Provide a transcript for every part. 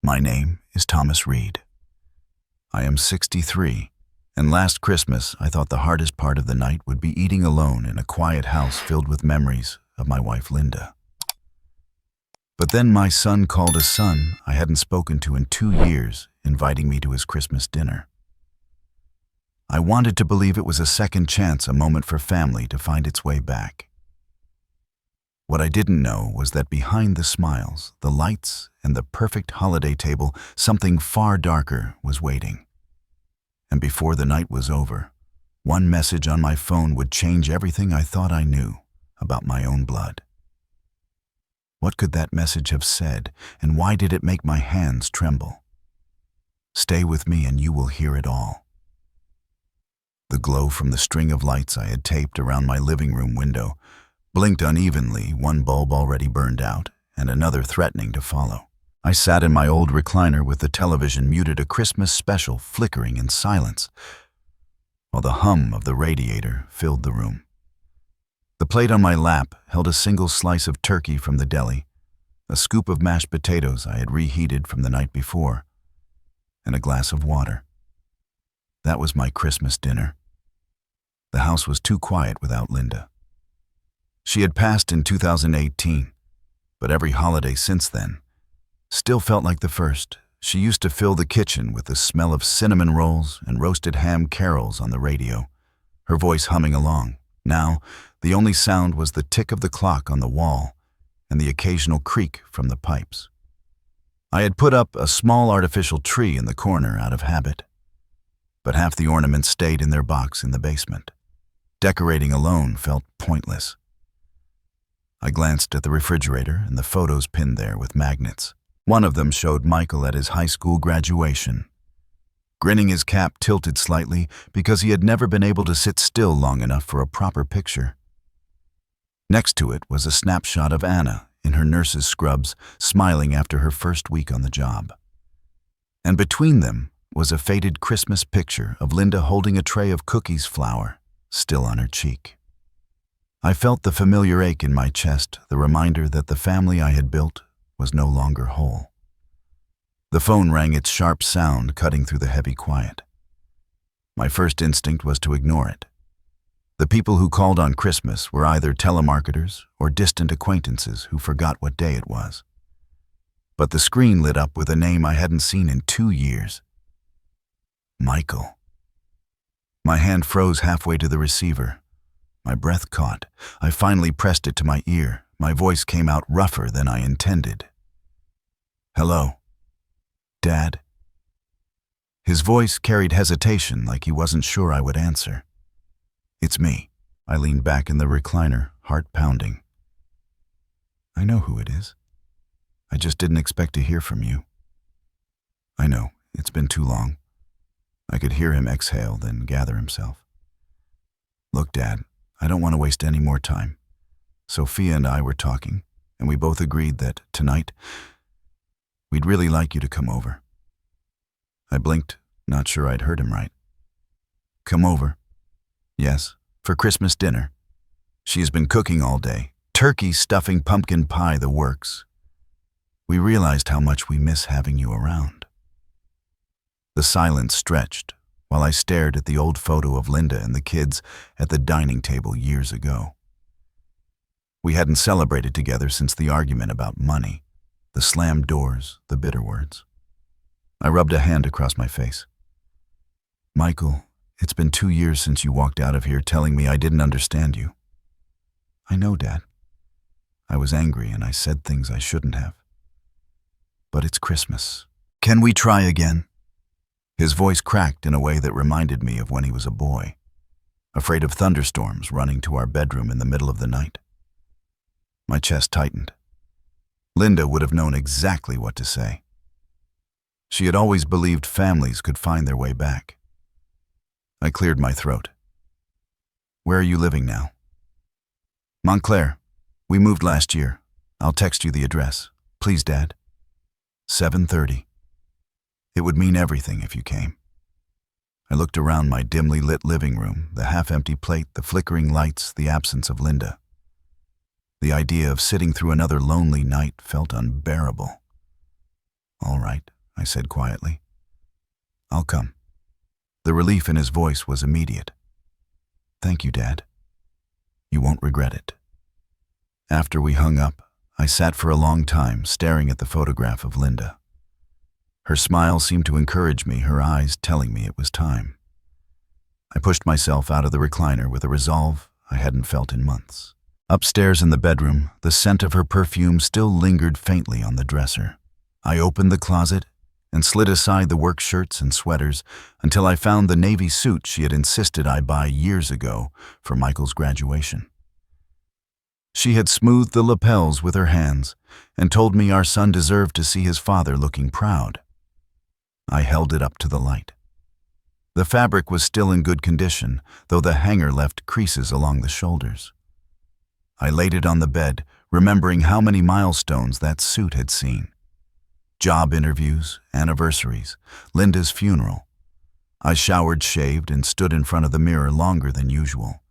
My name is Thomas Reed. I am 63, and last Christmas I thought the hardest part of the night would be eating alone in a quiet house filled with memories of my wife Linda. But then my son called a son I hadn't spoken to in 2 years, inviting me to his Christmas dinner. I wanted to believe it was a second chance, a moment for family to find its way back. What I didn't know was that behind the smiles, the lights, and the perfect holiday table, something far darker was waiting. And before the night was over, one message on my phone would change everything I thought I knew about my own blood. What could that message have said, and why did it make my hands tremble? Stay with me and you will hear it all. The glow from the string of lights I had taped around my living room window blinked unevenly, one bulb already burned out, and another threatening to follow. I sat in my old recliner with the television muted, a Christmas special flickering in silence, while the hum of the radiator filled the room. The plate on my lap held a single slice of turkey from the deli, a scoop of mashed potatoes I had reheated from the night before, and a glass of water. That was my Christmas dinner. The house was too quiet without Linda. She had passed in 2018, but every holiday since then still felt like the first. She used to fill the kitchen with the smell of cinnamon rolls and roasted ham carols on the radio, her voice humming along. Now, the only sound was the tick of the clock on the wall and the occasional creak from the pipes. I had put up a small artificial tree in the corner out of habit, but half the ornaments stayed in their box in the basement. Decorating alone felt pointless. I glanced at the refrigerator and the photos pinned there with magnets. One of them showed Michael at his high school graduation, grinning, his cap tilted slightly because he had never been able to sit still long enough for a proper picture. Next to it was a snapshot of Anna in her nurse's scrubs, smiling after her first week on the job. And between them was a faded Christmas picture of Linda holding a tray of cookies flour still on her cheek. I felt the familiar ache in my chest, the reminder that the family I had built was no longer whole. The phone rang, its sharp sound cutting through the heavy quiet. My first instinct was to ignore it. The people who called on Christmas were either telemarketers or distant acquaintances who forgot what day it was. But the screen lit up with a name I hadn't seen in 2 years. Michael. My hand froze halfway to the receiver. My breath caught. I finally pressed it to my ear. My voice came out rougher than I intended. Hello, Dad? His voice carried hesitation, like he wasn't sure I would answer. It's me. I leaned back in the recliner, heart pounding. I know who it is. I just didn't expect to hear from you. I know, it's been too long. I could hear him exhale, then gather himself. Look, Dad, I don't want to waste any more time. Sophia and I were talking, and we both agreed that tonight, we'd really like you to come over. I blinked, not sure I'd heard him right. Come over? Yes, for Christmas dinner. She has been cooking all day. Turkey, stuffing, pumpkin pie, the works. We realized how much we miss having you around. The silence stretched while I stared at the old photo of Linda and the kids at the dining table years ago. We hadn't celebrated together since the argument about money, the slammed doors, the bitter words. I rubbed a hand across my face. Michael, it's been 2 years since you walked out of here telling me I didn't understand you. I know, Dad. I was angry and I said things I shouldn't have. But it's Christmas. Can we try again? His voice cracked in a way that reminded me of when he was a boy, afraid of thunderstorms running to our bedroom in the middle of the night. My chest tightened. Linda would have known exactly what to say. She had always believed families could find their way back. I cleared my throat. Where are you living now? Montclair. We moved last year. I'll text you the address. Please, Dad. 7:30. It would mean everything if you came. I looked around my dimly lit living room, the half-empty plate, the flickering lights, the absence of Linda. The idea of sitting through another lonely night felt unbearable. "All right," I said quietly. "I'll come." The relief in his voice was immediate. "Thank you, Dad. You won't regret it." After we hung up, I sat for a long time staring at the photograph of Linda. Her smile seemed to encourage me, her eyes telling me it was time. I pushed myself out of the recliner with a resolve I hadn't felt in months. Upstairs in the bedroom, the scent of her perfume still lingered faintly on the dresser. I opened the closet and slid aside the work shirts and sweaters until I found the navy suit she had insisted I buy years ago for Michael's graduation. She had smoothed the lapels with her hands and told me our son deserved to see his father looking proud. I held it up to the light. The fabric was still in good condition, though the hanger left creases along the shoulders. I laid it on the bed, remembering how many milestones that suit had seen. Job interviews, anniversaries, Linda's funeral. I showered, shaved, and stood in front of the mirror longer than usual.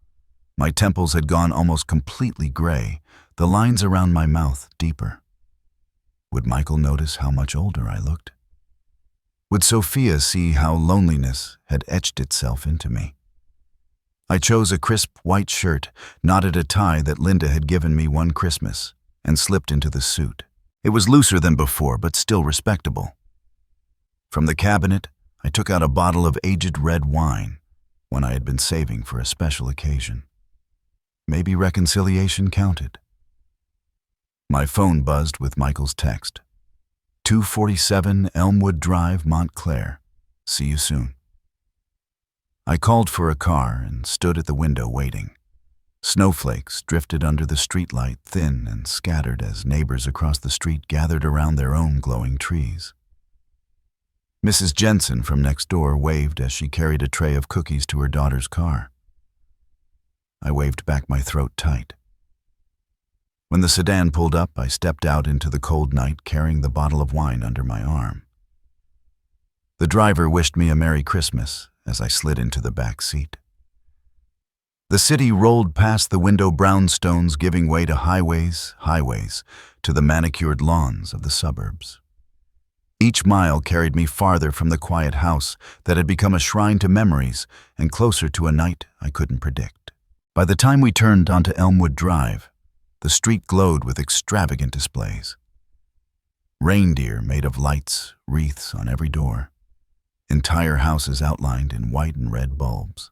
My temples had gone almost completely gray, the lines around my mouth deeper. Would Michael notice how much older I looked? Would Sophia see how loneliness had etched itself into me? I chose a crisp white shirt, knotted a tie that Linda had given me one Christmas, and slipped into the suit. It was looser than before, but still respectable. From the cabinet, I took out a bottle of aged red wine, one I had been saving for a special occasion. Maybe reconciliation counted. My phone buzzed with Michael's text. 247 Elmwood Drive, Montclair. See you soon. I called for a car and stood at the window waiting. Snowflakes drifted under the streetlight, thin and scattered as neighbors across the street gathered around their own glowing trees. Mrs. Jensen from next door waved as she carried a tray of cookies to her daughter's car. I waved back, my throat tight. When the sedan pulled up, I stepped out into the cold night carrying the bottle of wine under my arm. The driver wished me a Merry Christmas as I slid into the back seat. The city rolled past the window brownstones, giving way to highways, to the manicured lawns of the suburbs. Each mile carried me farther from the quiet house that had become a shrine to memories and closer to a night I couldn't predict. By the time we turned onto Elmwood Drive, the street glowed with extravagant displays. Reindeer made of lights, wreaths on every door. Entire houses outlined in white and red bulbs.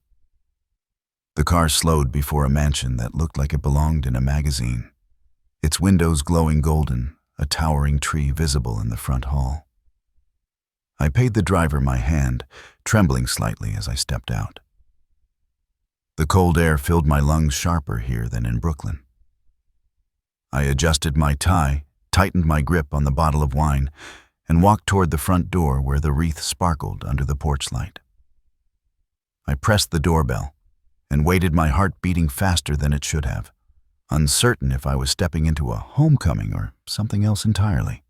The car slowed before a mansion that looked like it belonged in a magazine, its windows glowing golden, a towering tree visible in the front hall. I paid the driver my hand, trembling slightly as I stepped out. The cold air filled my lungs sharper here than in Brooklyn. I adjusted my tie, tightened my grip on the bottle of wine, and walked toward the front door where the wreath sparkled under the porch light. I pressed the doorbell and waited, my heart beating faster than it should have, uncertain if I was stepping into a homecoming or something else entirely.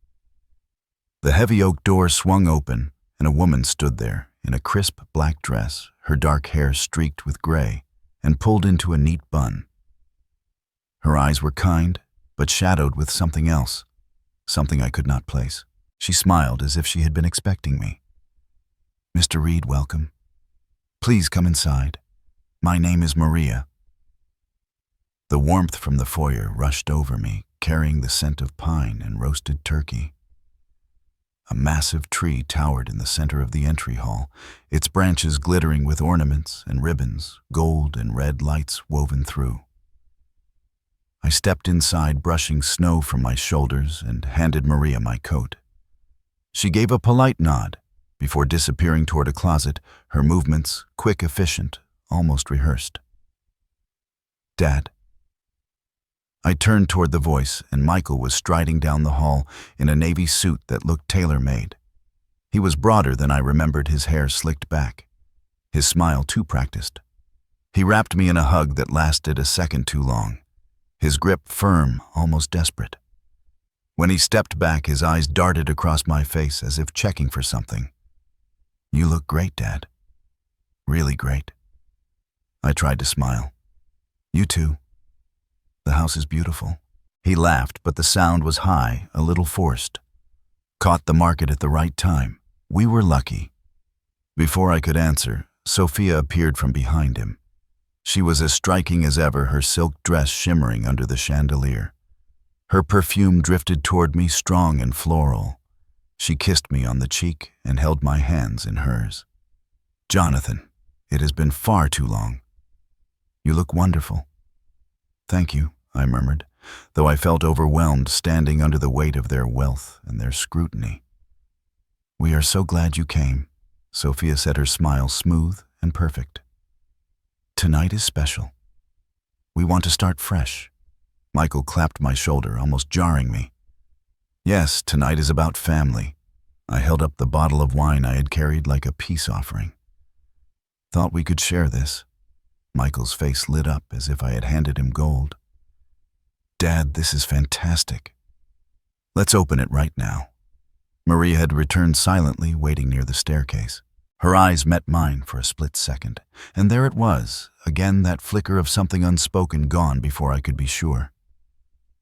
The heavy oak door swung open, and a woman stood there in a crisp black dress, her dark hair streaked with gray and pulled into a neat bun. Her eyes were kind, but shadowed with something else, something I could not place. She smiled as if she had been expecting me. "Mr. Reed, welcome. Please come inside. My name is Maria." The warmth from the foyer rushed over me, carrying the scent of pine and roasted turkey. A massive tree towered in the center of the entry hall, its branches glittering with ornaments and ribbons, gold and red lights woven through. I stepped inside, brushing snow from my shoulders, and handed Maria my coat. She gave a polite nod before disappearing toward a closet, her movements quick, efficient, almost rehearsed. "Dad." I turned toward the voice, and Michael was striding down the hall in a navy suit that looked tailor-made. He was broader than I remembered, his hair slicked back, his smile too practiced. He wrapped me in a hug that lasted a second too long, his grip firm, almost desperate. When he stepped back, his eyes darted across my face as if checking for something. "You look great, Dad. Really great." I tried to smile. "You too. The house is beautiful." He laughed, but the sound was high, a little forced. Caught the market at the right time. We were lucky. Before I could answer, Sophia appeared from behind him. She was as striking as ever, her silk dress shimmering under the chandelier. Her perfume drifted toward me, strong and floral. She kissed me on the cheek and held my hands in hers. "Jonathan, it has been far too long. You look wonderful." "Thank you," I murmured, though I felt overwhelmed standing under the weight of their wealth and their scrutiny. "We are so glad you came," Sophia said, her smile smooth and perfect. "Tonight is special. We want to start fresh." Michael clapped my shoulder, almost jarring me. "Yes, tonight is about family." I held up the bottle of wine I had carried like a peace offering. "Thought we could share this." Michael's face lit up as if I had handed him gold. "Dad, this is fantastic. Let's open it right now." Maria had returned silently, waiting near the staircase. Her eyes met mine for a split second, and there it was, again that flicker of something unspoken gone before I could be sure.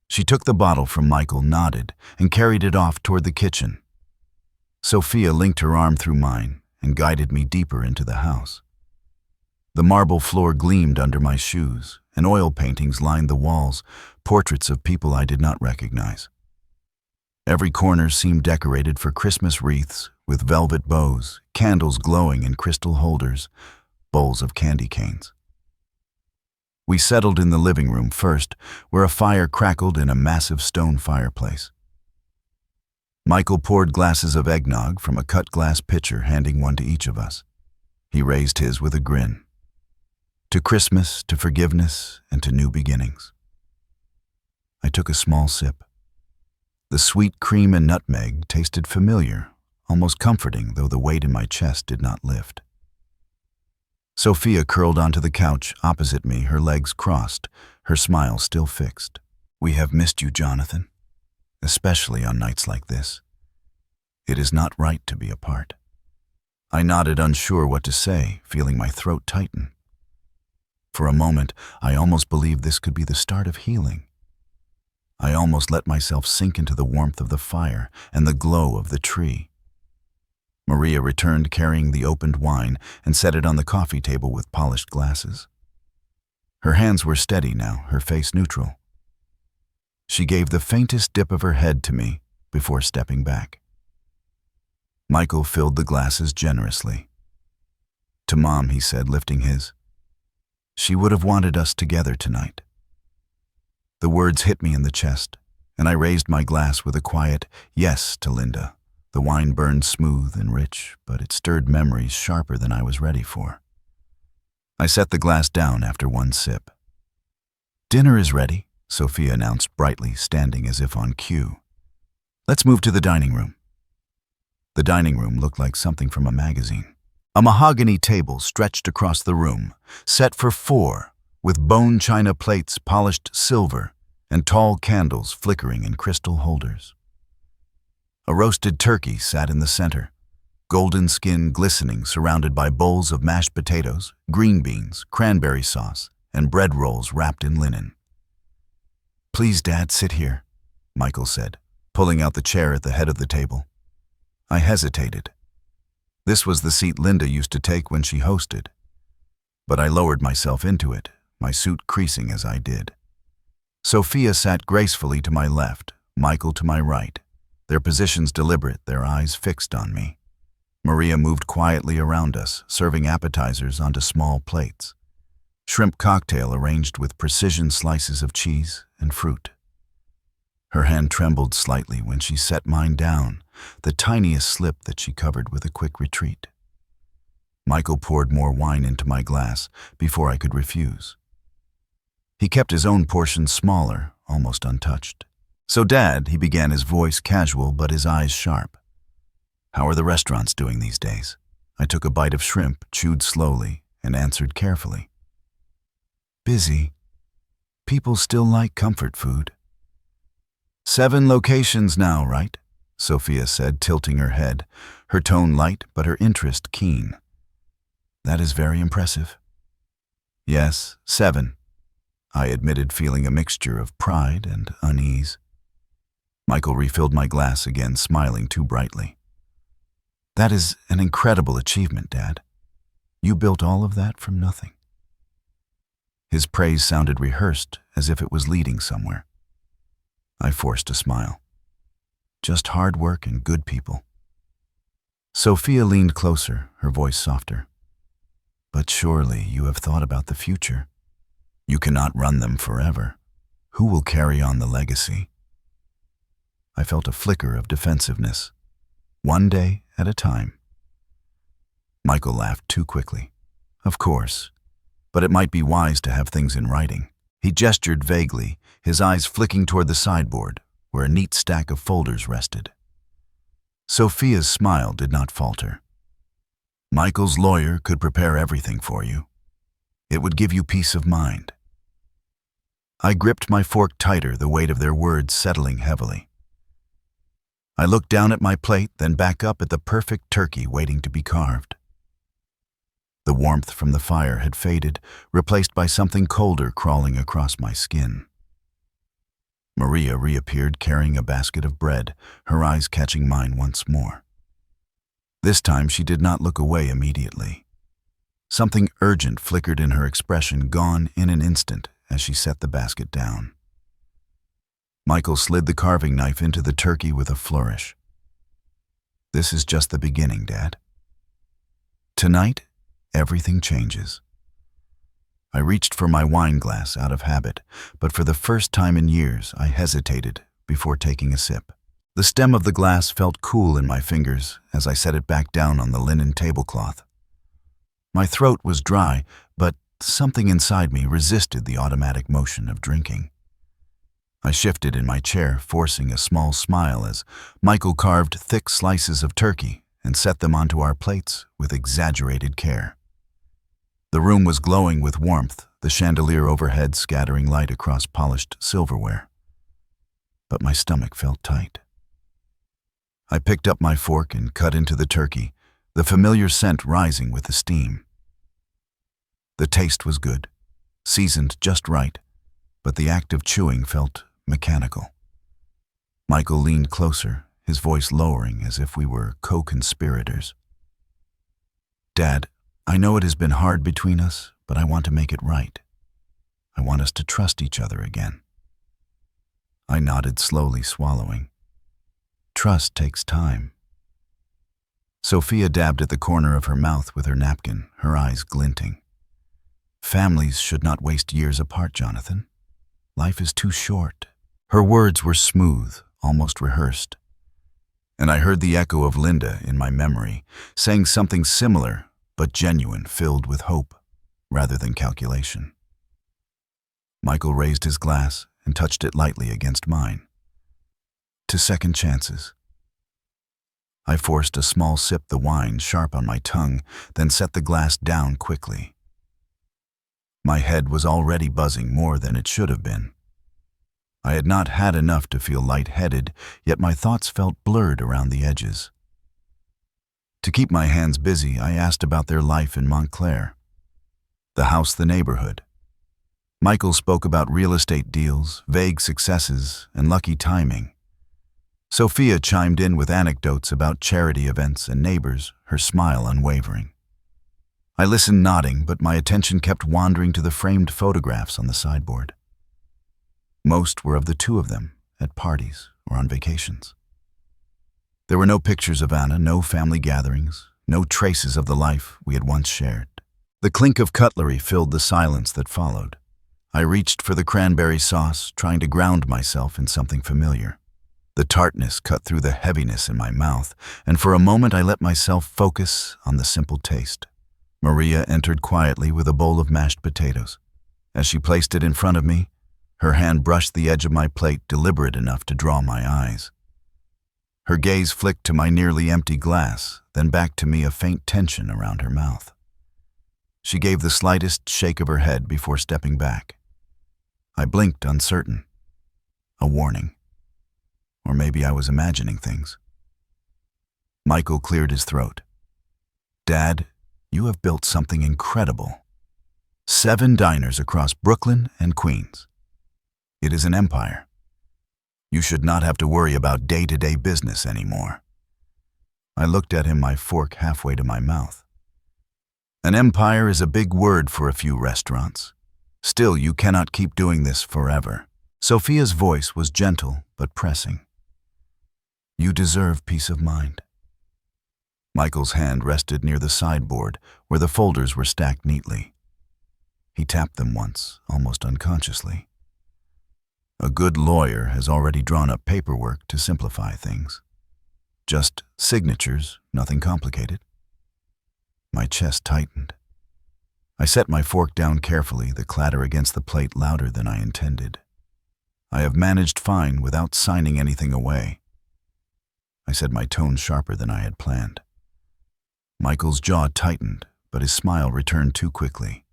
She took the bottle from Michael, nodded, and carried it off toward the kitchen. Sophia linked her arm through mine and guided me deeper into the house. The marble floor gleamed under my shoes, and oil paintings lined the walls, portraits of people I did not recognize. Every corner seemed decorated for Christmas wreaths with velvet bows, candles glowing in crystal holders, bowls of candy canes. We settled in the living room first, where a fire crackled in a massive stone fireplace. Michael poured glasses of eggnog from a cut glass pitcher, handing one to each of us. He raised his with a grin. To Christmas, to forgiveness, and to new beginnings. I took a small sip. The sweet cream and nutmeg tasted familiar, almost comforting, though the weight in my chest did not lift. Sophia curled onto the couch opposite me, her legs crossed, her smile still fixed. "We have missed you, Jonathan, especially on nights like this. It is not right to be apart." I nodded, unsure what to say, feeling my throat tighten. For a moment, I almost believed this could be the start of healing. I almost let myself sink into the warmth of the fire and the glow of the tree. Maria returned carrying the opened wine and set it on the coffee table with polished glasses. Her hands were steady now, her face neutral. She gave the faintest dip of her head to me before stepping back. Michael filled the glasses generously. "To Mom," he said, lifting his. "She would have wanted us together tonight." The words hit me in the chest, and I raised my glass with a quiet yes to Linda. The wine burned smooth and rich, but it stirred memories sharper than I was ready for. I set the glass down after one sip. "Dinner is ready," Sophia announced brightly, standing as if on cue. "Let's move to the dining room." The dining room looked like something from a magazine. A mahogany table stretched across the room, set for 4, with bone china plates polished silver and tall candles flickering in crystal holders. A roasted turkey sat in the center, golden skin glistening, surrounded by bowls of mashed potatoes, green beans, cranberry sauce, and bread rolls wrapped in linen. "Please, Dad, sit here," Michael said, pulling out the chair at the head of the table. I hesitated. This was the seat Linda used to take when she hosted. But I lowered myself into it, my suit creasing as I did. Sophia sat gracefully to my left, Michael to my right, their positions deliberate, their eyes fixed on me. Maria moved quietly around us, serving appetizers onto small plates. Shrimp cocktail arranged with precision slices of cheese and fruit. Her hand trembled slightly when she set mine down, the tiniest slip that she covered with a quick retreat. Michael poured more wine into my glass before I could refuse. He kept his own portion smaller, almost untouched. "So, Dad," he began, his voice casual but his eyes sharp. "How are the restaurants doing these days?" I took a bite of shrimp, chewed slowly, and answered carefully. "Busy. People still like comfort food." 7 locations now, right?" Sophia said, tilting her head, her tone light but her interest keen. "That is very impressive." "Yes, 7. I admitted, feeling a mixture of pride and unease. Michael refilled my glass again, smiling too brightly. That is an incredible achievement, Dad. You built all of that from nothing. His praise sounded rehearsed, as if it was leading somewhere. I forced a smile. Just hard work and good people. Sophia leaned closer, her voice softer. But surely you have thought about the future. You cannot run them forever. Who will carry on the legacy? I felt a flicker of defensiveness. One day at a time. Michael laughed too quickly. Of course, but it might be wise to have things in writing. He gestured vaguely, his eyes flicking toward the sideboard, where a neat stack of folders rested. Sophia's smile did not falter. Michael's lawyer could prepare everything for you. It would give you peace of mind. I gripped my fork tighter, the weight of their words settling heavily. I looked down at my plate, then back up at the perfect turkey waiting to be carved. The warmth from the fire had faded, replaced by something colder crawling across my skin. Maria reappeared carrying a basket of bread, her eyes catching mine once more. This time she did not look away immediately. Something urgent flickered in her expression, gone in an instant as she set the basket down. Michael slid the carving knife into the turkey with a flourish. This is just the beginning, Dad. Tonight, everything changes. I reached for my wine glass out of habit, but for the first time in years, I hesitated before taking a sip. The stem of the glass felt cool in my fingers as I set it back down on the linen tablecloth. My throat was dry, but something inside me resisted the automatic motion of drinking. I shifted in my chair, forcing a small smile as Michael carved thick slices of turkey and set them onto our plates with exaggerated care. The room was glowing with warmth, the chandelier overhead scattering light across polished silverware. But my stomach felt tight. I picked up my fork and cut into the turkey, the familiar scent rising with the steam. The taste was good, seasoned just right, but the act of chewing felt mechanical. Michael leaned closer, his voice lowering as if we were co-conspirators. Dad, I know it has been hard between us, but I want to make it right. I want us to trust each other again. I nodded, slowly swallowing. Trust takes time. Sophia dabbed at the corner of her mouth with her napkin, her eyes glinting. Families should not waste years apart, Jonathan. Life is too short. Her words were smooth, almost rehearsed. And I heard the echo of Linda in my memory, saying something similar, but genuine, filled with hope, rather than calculation. Michael raised his glass and touched it lightly against mine. To second chances. I forced a small sip, the wine sharp on my tongue, then set the glass down quickly. My head was already buzzing more than it should have been. I had not had enough to feel lightheaded, yet my thoughts felt blurred around the edges. To keep my hands busy, I asked about their life in Montclair. The house, the neighborhood. Michael spoke about real estate deals, vague successes, and lucky timing. Sophia chimed in with anecdotes about charity events and neighbors, her smile unwavering. I listened, nodding, but my attention kept wandering to the framed photographs on the sideboard. Most were of the two of them, at parties or on vacations. There were no pictures of Anna, no family gatherings, no traces of the life we had once shared. The clink of cutlery filled the silence that followed. I reached for the cranberry sauce, trying to ground myself in something familiar. The tartness cut through the heaviness in my mouth, and for a moment I let myself focus on the simple taste. Maria entered quietly with a bowl of mashed potatoes. As she placed it in front of me, her hand brushed the edge of my plate, deliberate enough to draw my eyes. Her gaze flicked to my nearly empty glass, then back to me, a faint tension around her mouth. She gave the slightest shake of her head before stepping back. I blinked, uncertain. A warning. Or maybe I was imagining things. Michael cleared his throat. Dad, you have built something incredible. 7 diners across Brooklyn and Queens. It is an empire. You should not have to worry about day-to-day business anymore. I looked at him, my fork halfway to my mouth. An empire is a big word for a few restaurants. Still, you cannot keep doing this forever. Sophia's voice was gentle but pressing. You deserve peace of mind. Michael's hand rested near the sideboard where the folders were stacked neatly. He tapped them once, almost unconsciously. A good lawyer has already drawn up paperwork to simplify things. Just signatures, nothing complicated. My chest tightened. I set my fork down carefully, the clatter against the plate louder than I intended. I have managed fine without signing anything away. I said, my tone sharper than I had planned. Michael's jaw tightened, but his smile returned too quickly.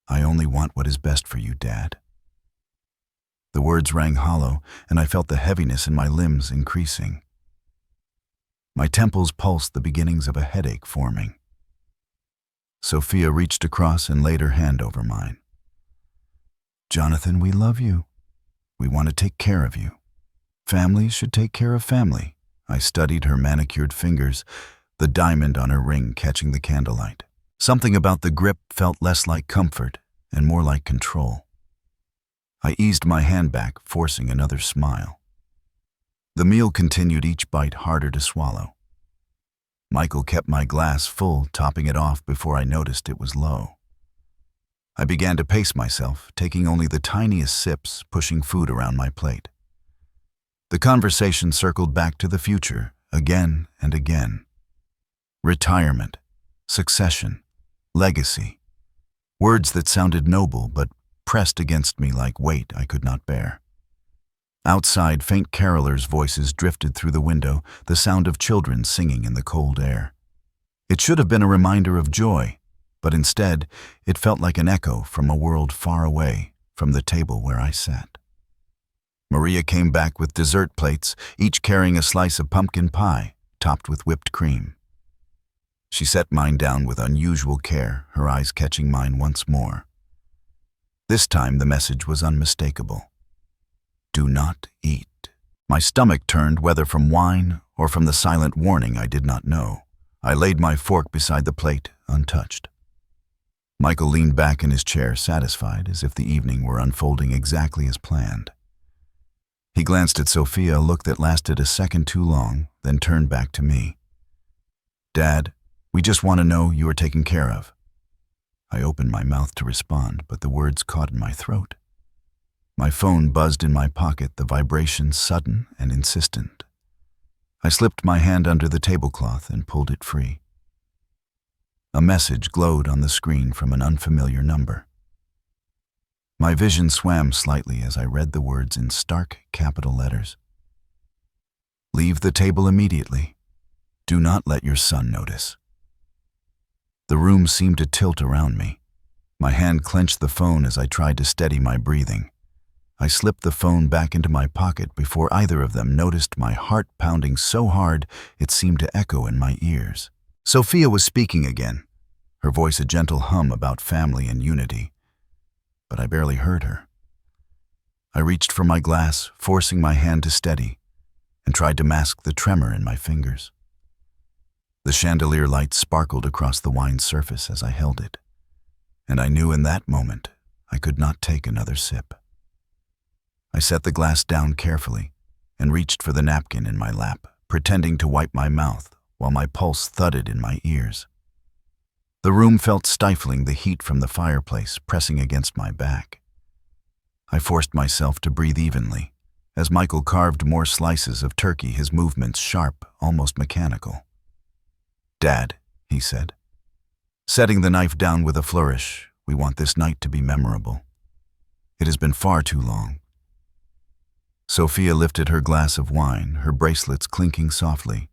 I only want what is best for you, Dad. The words rang hollow, and I felt the heaviness in my limbs increasing. My temples pulsed, the beginnings of a headache forming. Sophia reached across and laid her hand over mine. Jonathan, we love you. We want to take care of you. Families should take care of family. I studied her manicured fingers, the diamond on her ring catching the candlelight. Something about the grip felt less like comfort and more like control. I eased my hand back, forcing another smile. The meal continued, each bite harder to swallow. Michael kept my glass full, topping it off before I noticed it was low. I began to pace myself, taking only the tiniest sips, pushing food around my plate. The conversation circled back to the future, again and again. Retirement, succession, legacy. Words that sounded noble but pressed against me like weight I could not bear. Outside, faint carolers' voices drifted through the window, the sound of children singing in the cold air. It should have been a reminder of joy, but instead, it felt like an echo from a world far away from the table where I sat. Maria came back with dessert plates, each carrying a slice of pumpkin pie, topped with whipped cream. She set mine down with unusual care, her eyes catching mine once more. This time the message was unmistakable. Do not eat. My stomach turned, whether from wine or from the silent warning I did not know. I laid my fork beside the plate, untouched. Michael leaned back in his chair, satisfied, as if the evening were unfolding exactly as planned. He glanced at Sophia, a look that lasted a second too long, then turned back to me. Dad, we just want to know you are taken care of. I opened my mouth to respond, but the words caught in my throat. My phone buzzed in my pocket, the vibration sudden and insistent. I slipped my hand under the tablecloth and pulled it free. A message glowed on the screen from an unfamiliar number. My vision swam slightly as I read the words in stark capital letters. Leave the table immediately. Do not let your son notice. The room seemed to tilt around me. My hand clenched the phone as I tried to steady my breathing. I slipped the phone back into my pocket before either of them noticed my heart pounding so hard it seemed to echo in my ears. Sophia was speaking again, her voice a gentle hum about family and unity, but I barely heard her. I reached for my glass, forcing my hand to steady, and tried to mask the tremor in my fingers. The chandelier light sparkled across the wine's surface as I held it, and I knew in that moment I could not take another sip. I set the glass down carefully and reached for the napkin in my lap, pretending to wipe my mouth while my pulse thudded in my ears. The room felt stifling, the heat from the fireplace pressing against my back. I forced myself to breathe evenly as Michael carved more slices of turkey, his movements sharp, almost mechanical. Dad, he said, setting the knife down with a flourish, we want this night to be memorable. It has been far too long. Sophia lifted her glass of wine, her bracelets clinking softly.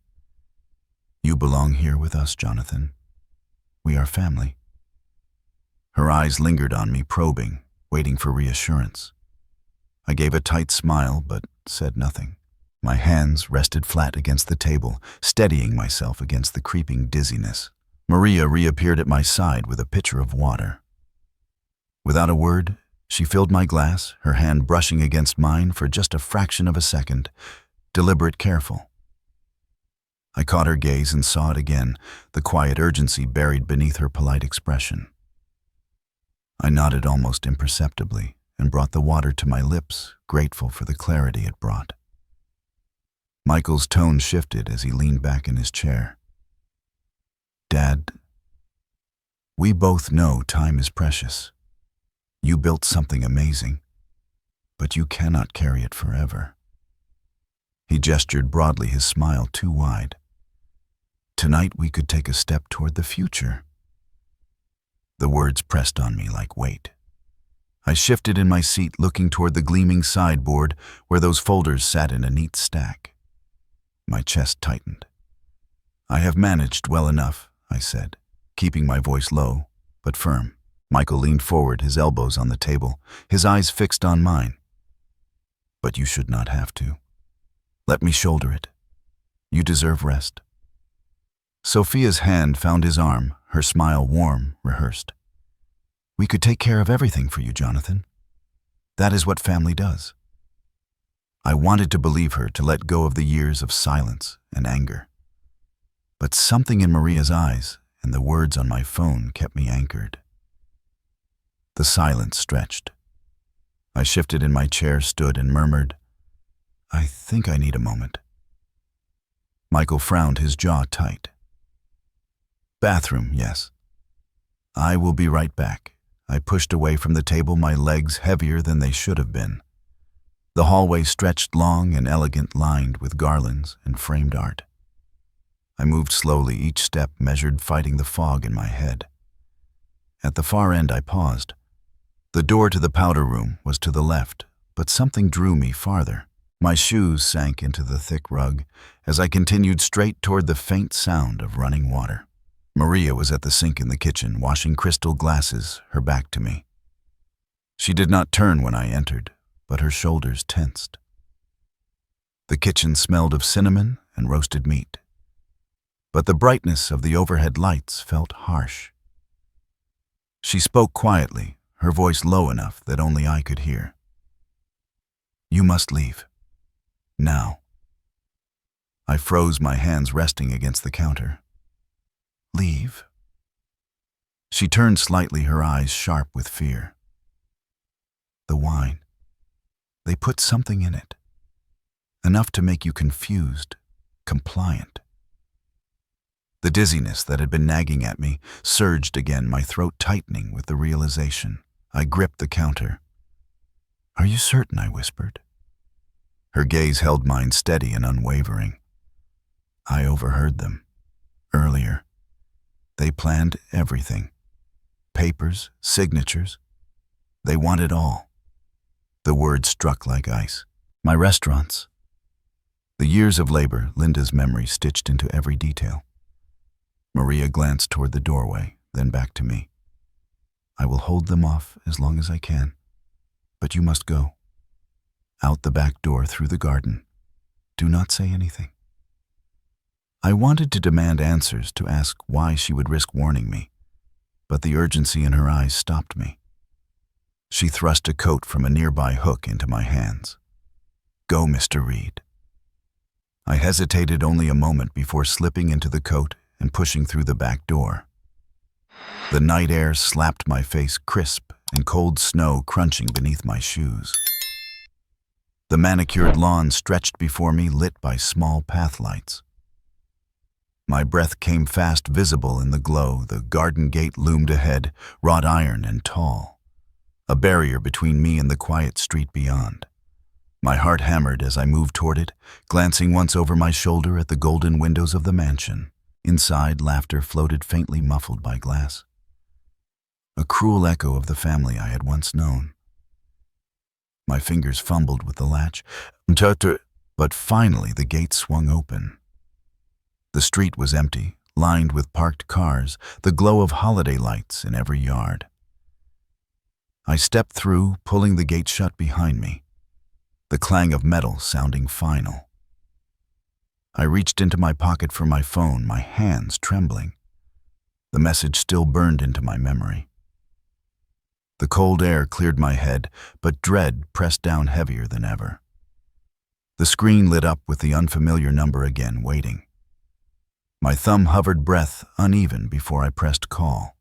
You belong here with us, Jonathan. We are family. Her eyes lingered on me, probing, waiting for reassurance. I gave a tight smile, but said nothing. My hands rested flat against the table, steadying myself against the creeping dizziness. Maria reappeared at my side with a pitcher of water. Without a word, She filled my glass, her hand brushing against mine for just a fraction of a second, deliberate, careful. I caught her gaze and saw it again, the quiet urgency buried beneath her polite expression. I nodded almost imperceptibly and brought the water to my lips, grateful for the clarity it brought. Michael's tone shifted as he leaned back in his chair. Dad, we both know time is precious. You built something amazing, but you cannot carry it forever. He gestured broadly, his smile too wide. Tonight we could take a step toward the future. The words pressed on me like weight. I shifted in my seat, looking toward the gleaming sideboard where those folders sat in a neat stack. My chest tightened. I have managed well enough, I said, keeping my voice low, but firm. Michael leaned forward, his elbows on the table, his eyes fixed on mine. But you should not have to. Let me shoulder it. You deserve rest. Sophia's hand found his arm, her smile warm, rehearsed. We could take care of everything for you, Jonathan. That is what family does. I wanted to believe her, to let go of the years of silence and anger. But something in Maria's eyes and the words on my phone kept me anchored. The silence stretched. I shifted in my chair, stood, and murmured, I think I need a moment. Michael frowned, his jaw tight. Bathroom, yes. I will be right back. I pushed away from the table, my legs heavier than they should have been. The hallway stretched long and elegant, lined with garlands and framed art. I moved slowly, each step measured, fighting the fog in my head. At the far end, I paused. The door to the powder room was to the left, but something drew me farther. My shoes sank into the thick rug as I continued straight toward the faint sound of running water. Maria was at the sink in the kitchen, washing crystal glasses, her back to me. She did not turn when I entered, but her shoulders tensed. The kitchen smelled of cinnamon and roasted meat, but the brightness of the overhead lights felt harsh. She spoke quietly, her voice low enough that only I could hear. You must leave. Now. I froze, my hands resting against the counter. Leave? She turned slightly, her eyes sharp with fear. The wine. They put something in it. Enough to make you confused, compliant. The dizziness that had been nagging at me surged again, my throat tightening with the realization. I gripped the counter. Are you certain? I whispered. Her gaze held mine steady and unwavering. I overheard them. Earlier. They planned everything. Papers, signatures. They want it all. The words struck like ice. My restaurants. The years of labor, Linda's memory stitched into every detail. Maria glanced toward the doorway, then back to me. I will hold them off as long as I can. But you must go. Out the back door, through the garden. Do not say anything. I wanted to demand answers, to ask why she would risk warning me, but the urgency in her eyes stopped me. She thrust a coat from a nearby hook into my hands. Go, Mr. Reed. I hesitated only a moment before slipping into the coat and pushing through the back door. The night air slapped my face, crisp and cold snow crunching beneath my shoes. The manicured lawn stretched before me, lit by small path lights. My breath came fast, visible in the glow. The garden gate loomed ahead, wrought iron and tall, a barrier between me and the quiet street beyond. My heart hammered as I moved toward it, glancing once over my shoulder at the golden windows of the mansion. Inside, laughter floated faintly, muffled by glass. A cruel echo of the family I had once known. My fingers fumbled with the latch, but finally the gate swung open. The street was empty, lined with parked cars, the glow of holiday lights in every yard. I stepped through, pulling the gate shut behind me, the clang of metal sounding final. I reached into my pocket for my phone, my hands trembling. The message still burned into my memory. The cold air cleared my head, but dread pressed down heavier than ever. The screen lit up with the unfamiliar number again, waiting. My thumb hovered, breath uneven, before I pressed call.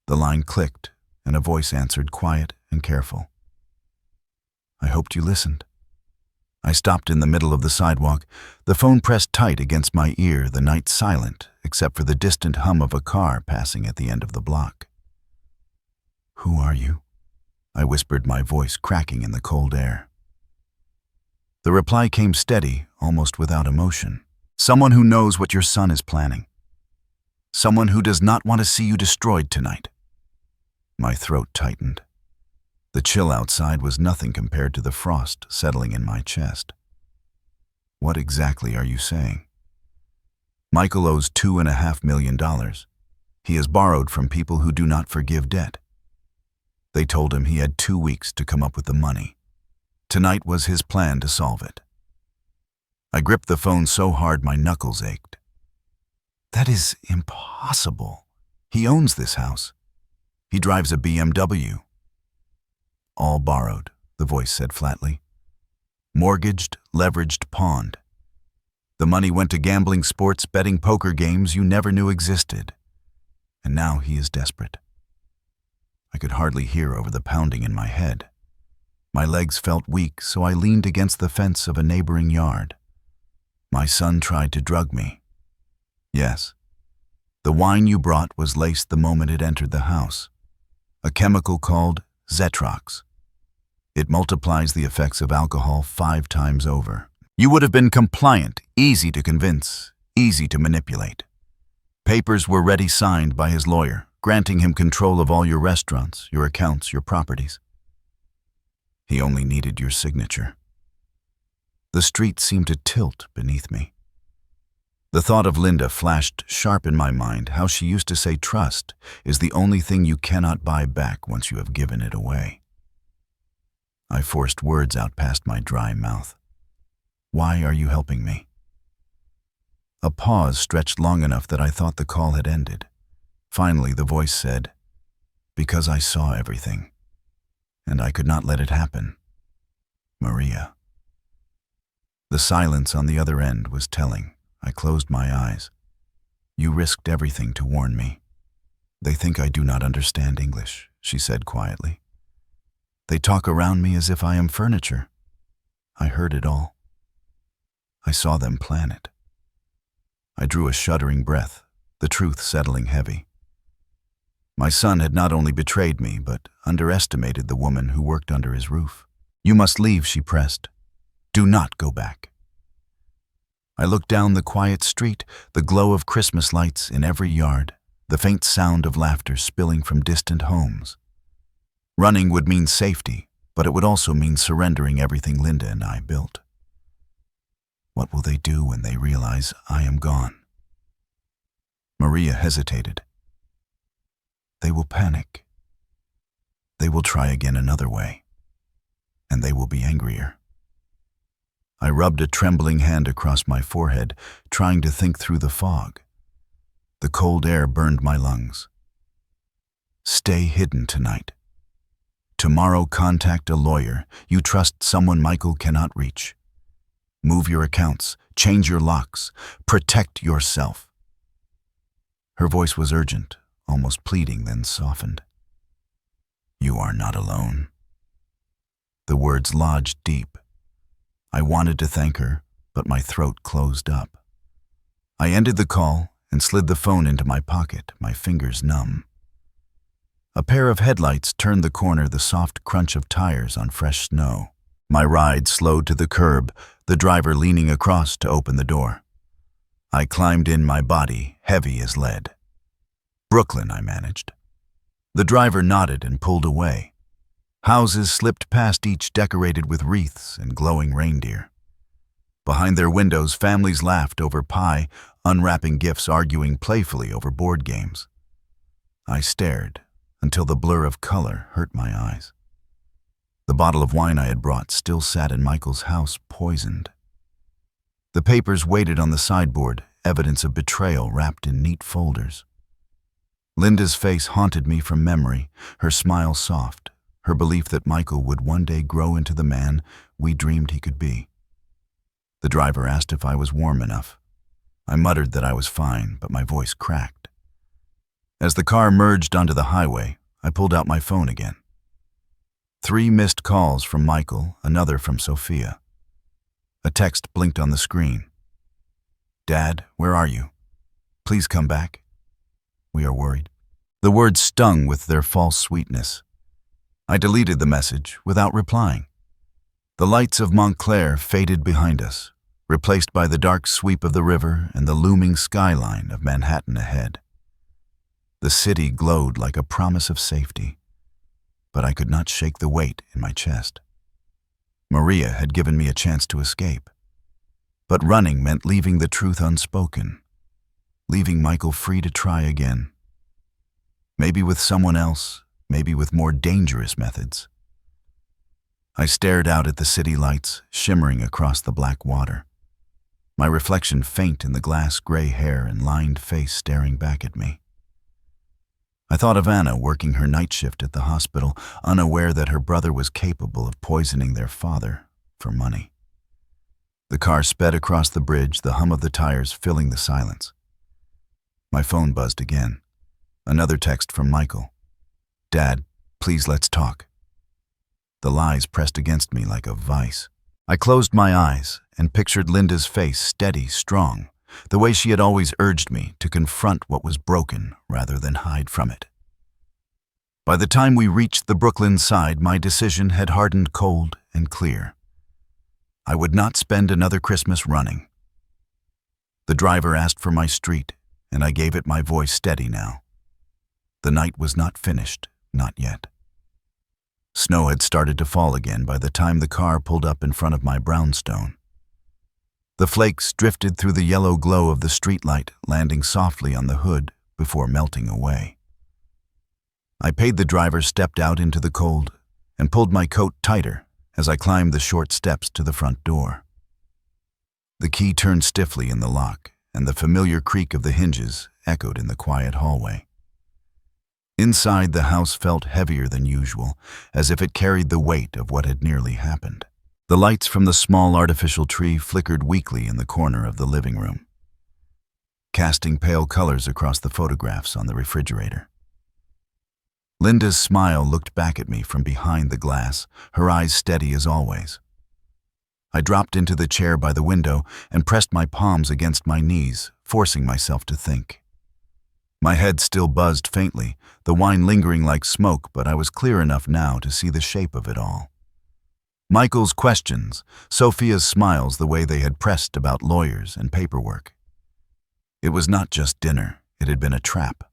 The line clicked, and a voice answered, quiet and careful. "I hoped you listened." I stopped in the middle of the sidewalk, the phone pressed tight against my ear, the night silent, except for the distant hum of a car passing at the end of the block. "Who are you?" I whispered, my voice cracking in the cold air. The reply came steady, almost without emotion. "Someone who knows what your son is planning. Someone who does not want to see you destroyed tonight." My throat tightened. The chill outside was nothing compared to the frost settling in my chest. "What exactly are you saying?" "Michael owes $2.5 million. He has borrowed from people who do not forgive debt. They told him he had 2 weeks to come up with the money. Tonight was his plan to solve it." I gripped the phone so hard my knuckles ached. "That is impossible. He owns this house. He drives a BMW. "All borrowed," the voice said flatly. "Mortgaged, leveraged, pawned. The money went to gambling, sports, betting, poker games you never knew existed. And now he is desperate." I could hardly hear over the pounding in my head. My legs felt weak, so I leaned against the fence of a neighboring yard. "My son tried to drug me." "Yes. The wine you brought was laced the moment it entered the house. A chemical called Zetrox. It multiplies the effects of alcohol 5 times over. You would have been compliant, easy to convince, easy to manipulate. Papers were ready, signed by his lawyer, granting him control of all your restaurants, your accounts, your properties. He only needed your signature." The street seemed to tilt beneath me. The thought of Linda flashed sharp in my mind, how she used to say trust is the only thing you cannot buy back once you have given it away. I forced words out past my dry mouth. "Why are you helping me?" A pause stretched long enough that I thought the call had ended. Finally, the voice said, "Because I saw everything, and I could not let it happen. Maria." The silence on the other end was telling. I closed my eyes. "You risked everything to warn me. They think I do not understand English," she said quietly. "They talk around me as if I am furniture. I heard it all. I saw them plan it." I drew a shuddering breath, the truth settling heavy. My son had not only betrayed me, but underestimated the woman who worked under his roof. "You must leave," she pressed. "Do not go back." I looked down the quiet street, the glow of Christmas lights in every yard, the faint sound of laughter spilling from distant homes. Running would mean safety, but it would also mean surrendering everything Linda and I built. What will they do when they realize I am gone? Maria hesitated. They will panic. They will try again another way, and they will be angrier. I rubbed a trembling hand across my forehead, trying to think through the fog. The cold air burned my lungs. Stay hidden tonight. Tomorrow contact a lawyer. You trust someone Michael cannot reach. Move your accounts, change your locks, protect yourself. Her voice was urgent, almost pleading, then softened. You are not alone. The words lodged deep. I wanted to thank her, but my throat closed up. I ended the call and slid the phone into my pocket, my fingers numb. A pair of headlights turned the corner, the soft crunch of tires on fresh snow. My ride slowed to the curb, the driver leaning across to open the door. I climbed in, my body heavy as lead. Brooklyn, I managed. The driver nodded and pulled away. Houses slipped past, each decorated with wreaths and glowing reindeer. Behind their windows, families laughed over pie, unwrapping gifts, arguing playfully over board games. I stared until the blur of color hurt my eyes. The bottle of wine I had brought still sat in Michael's house, poisoned. The papers waited on the sideboard, evidence of betrayal wrapped in neat folders. Linda's face haunted me from memory, her smile soft, her belief that Michael would one day grow into the man we dreamed he could be. The driver asked if I was warm enough. I muttered that I was fine, but my voice cracked. As the car merged onto the highway, I pulled out my phone again. 3 missed calls from Michael, another from Sophia. A text blinked on the screen. "Dad, where are you? Please come back. We are worried." The words stung with their false sweetness. I deleted the message without replying. The lights of Montclair faded behind us, replaced by the dark sweep of the river and the looming skyline of Manhattan ahead. The city glowed like a promise of safety, but I could not shake the weight in my chest. Maria had given me a chance to escape, but running meant leaving the truth unspoken, leaving Michael free to try again. Maybe with someone else, maybe with more dangerous methods. I stared out at the city lights shimmering across the black water, my reflection faint in the glass gray hair and lined face staring back at me. I thought of Anna working her night shift at the hospital, unaware that her brother was capable of poisoning their father for money. The car sped across the bridge, the hum of the tires filling the silence. My phone buzzed again. Another text from Michael. "Dad, please let's talk." The lies pressed against me like a vice. I closed my eyes and pictured Linda's face steady, strong, the way she had always urged me to confront what was broken rather than hide from it. By the time we reached the Brooklyn side, my decision had hardened cold and clear. I would not spend another Christmas running. The driver asked for my street, and I gave it my voice steady now. The night was not finished, not yet. Snow had started to fall again by the time the car pulled up in front of my brownstone. The flakes drifted through the yellow glow of the streetlight, landing softly on the hood before melting away. I paid the driver, stepped out into the cold, and pulled my coat tighter as I climbed the short steps to the front door. The key turned stiffly in the lock, and the familiar creak of the hinges echoed in the quiet hallway. Inside, the house felt heavier than usual, as if it carried the weight of what had nearly happened. The lights from the small artificial tree flickered weakly in the corner of the living room, casting pale colors across the photographs on the refrigerator. Linda's smile looked back at me from behind the glass, her eyes steady as always. I dropped into the chair by the window and pressed my palms against my knees, forcing myself to think. My head still buzzed faintly, the wine lingering like smoke, but I was clear enough now to see the shape of it all. Michael's questions, Sophia's smiles, the way they had pressed about lawyers and paperwork. It was not just dinner, it had been a trap.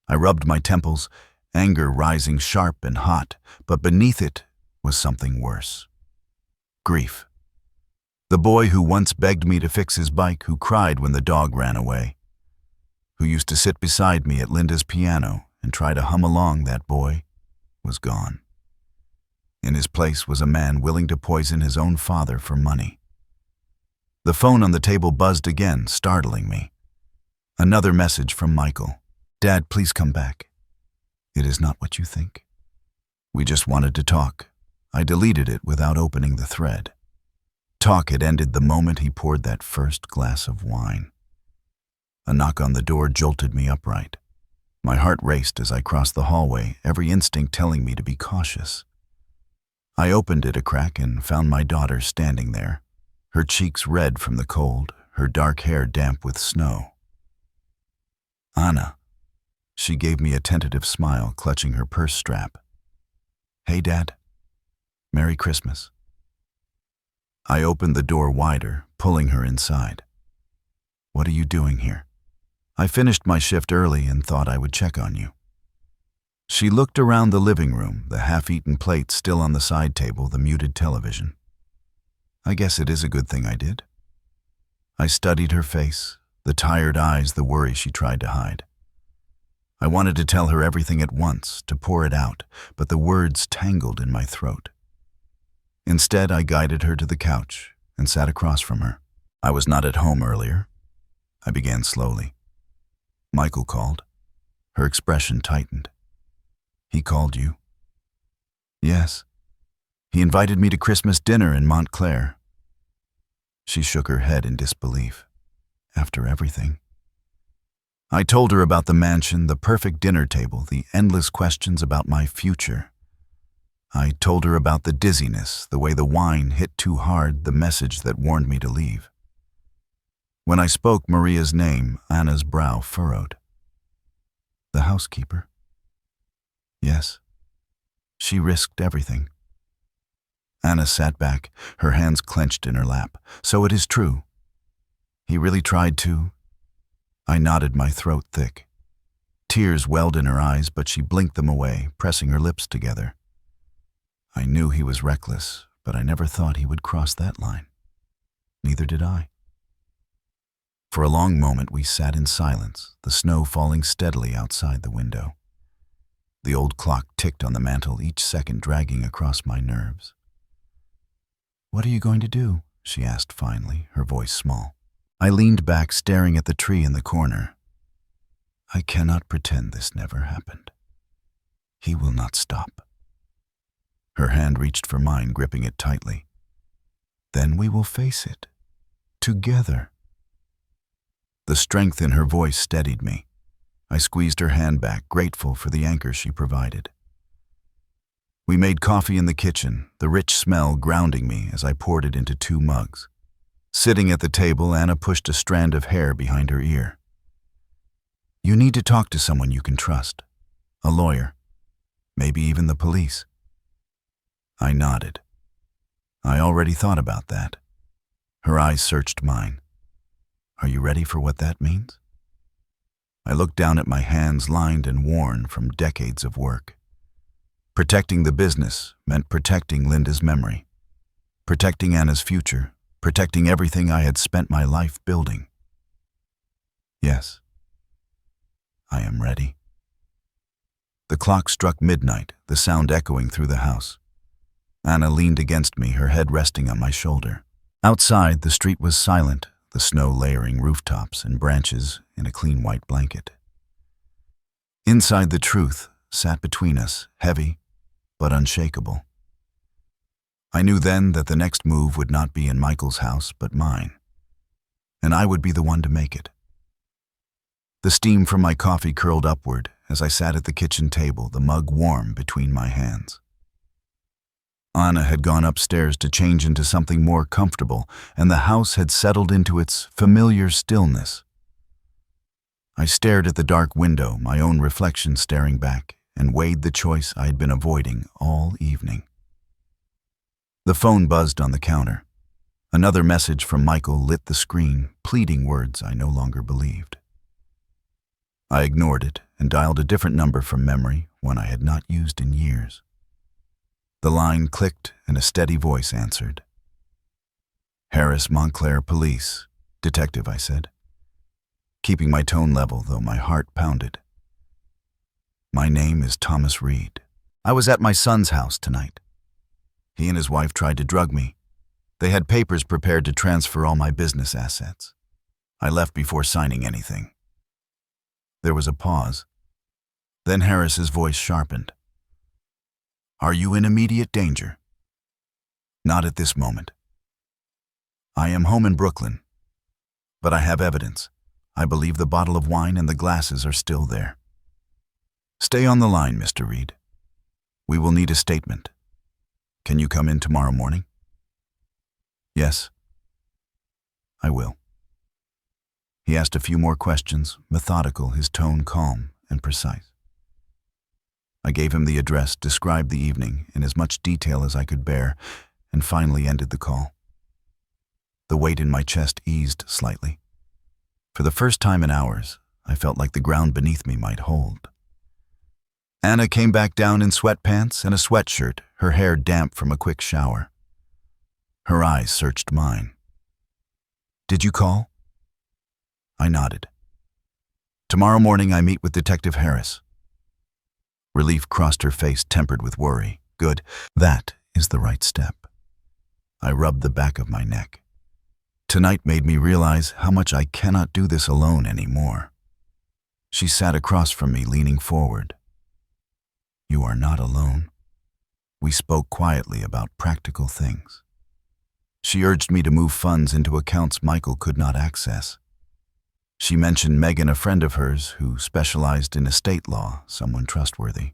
I rubbed my temples, anger rising sharp and hot, but beneath it was something worse. Grief. The boy who once begged me to fix his bike, who cried when the dog ran away, who used to sit beside me at Linda's piano and try to hum along, that boy was gone. In his place was a man willing to poison his own father for money. The phone on the table buzzed again, startling me. Another message from Michael. "Dad, please come back. It is not what you think. We just wanted to talk." I deleted it without opening the thread. Talk had ended the moment he poured that first glass of wine. A knock on the door jolted me upright. My heart raced as I crossed the hallway, every instinct telling me to be cautious. I opened it a crack and found my daughter standing there, her cheeks red from the cold, her dark hair damp with snow. "Anna." She gave me a tentative smile, clutching her purse strap. "Hey, Dad. Merry Christmas." I opened the door wider, pulling her inside. "What are you doing here?" "I finished my shift early and thought I would check on you." She looked around the living room, the half-eaten plate still on the side table, the muted television. "I guess it is a good thing I did." I studied her face, the tired eyes, the worry she tried to hide. I wanted to tell her everything at once, to pour it out, but the words tangled in my throat. Instead, I guided her to the couch and sat across from her. "I was not at home earlier," I began slowly. "Michael called. Her expression tightened. He called you? Yes. He invited me to Christmas dinner in Montclair. She shook her head in disbelief. After everything. I told her about the mansion, the perfect dinner table, the endless questions about my future. I told her about the dizziness, the way the wine hit too hard, the message that warned me to leave. When I spoke Maria's name, Anna's brow furrowed. The housekeeper? Yes. She risked everything. Anna sat back, her hands clenched in her lap. So it is true. He really tried to. I nodded, my throat thick. Tears welled in her eyes, but she blinked them away, pressing her lips together. I knew he was reckless, but I never thought he would cross that line. Neither did I. For a long moment we sat in silence, the snow falling steadily outside the window. The old clock ticked on the mantel, each second dragging across my nerves. "What are you going to do?" she asked finally, her voice small. I leaned back, staring at the tree in the corner. I cannot pretend this never happened. He will not stop. Her hand reached for mine, gripping it tightly. Then we will face it. Together. The strength in her voice steadied me. I squeezed her hand back, grateful for the anchor she provided. We made coffee in the kitchen, the rich smell grounding me as I poured it into 2 mugs. Sitting at the table, Anna pushed a strand of hair behind her ear. "You need to talk to someone you can trust. A lawyer. Maybe even the police." I nodded. I already thought about that. Her eyes searched mine. "Are you ready for what that means?" I looked down at my hands, lined and worn from decades of work. Protecting the business meant protecting Linda's memory, protecting Anna's future, protecting everything I had spent my life building. Yes, I am ready. The clock struck midnight, the sound echoing through the house. Anna leaned against me, her head resting on my shoulder. Outside, the street was silent, the snow layering rooftops and branches in a clean white blanket. Inside, the truth sat between us, heavy but unshakable. I knew then that the next move would not be in Michael's house, but mine, and I would be the one to make it. The steam from my coffee curled upward as I sat at the kitchen table, the mug warm between my hands. Anna had gone upstairs to change into something more comfortable, and the house had settled into its familiar stillness. I stared at the dark window, my own reflection staring back, and weighed the choice I had been avoiding all evening. The phone buzzed on the counter. Another message from Michael lit the screen, pleading words I no longer believed. I ignored it and dialed a different number from memory, one I had not used in years. The line clicked and a steady voice answered. "Harris Montclair Police, Detective," I said, keeping my tone level though my heart pounded. "My name is Thomas Reed. I was at my son's house tonight. He and his wife tried to drug me. They had papers prepared to transfer all my business assets. I left before signing anything." There was a pause. Then Harris's voice sharpened. "Are you in immediate danger?" "Not at this moment. I am home in Brooklyn, but I have evidence. I believe the bottle of wine and the glasses are still there. Stay on the line, Mr. Reed. We will need a statement. Can you come in tomorrow morning?" "Yes, I will." He asked a few more questions, methodical, his tone calm and precise. I gave him the address, described the evening in as much detail as I could bear, and finally ended the call. The weight in my chest eased slightly. For the first time in hours, I felt like the ground beneath me might hold. Anna came back down in sweatpants and a sweatshirt, her hair damp from a quick shower. Her eyes searched mine. "Did you call?" I nodded. "Tomorrow morning I meet with Detective Harris." Relief crossed her face, tempered with worry. Good. That is the right step. I rubbed the back of my neck. Tonight made me realize how much I cannot do this alone anymore. She sat across from me, leaning forward. "You are not alone." We spoke quietly about practical things. She urged me to move funds into accounts Michael could not access. She mentioned Megan, a friend of hers who specialized in estate law, someone trustworthy.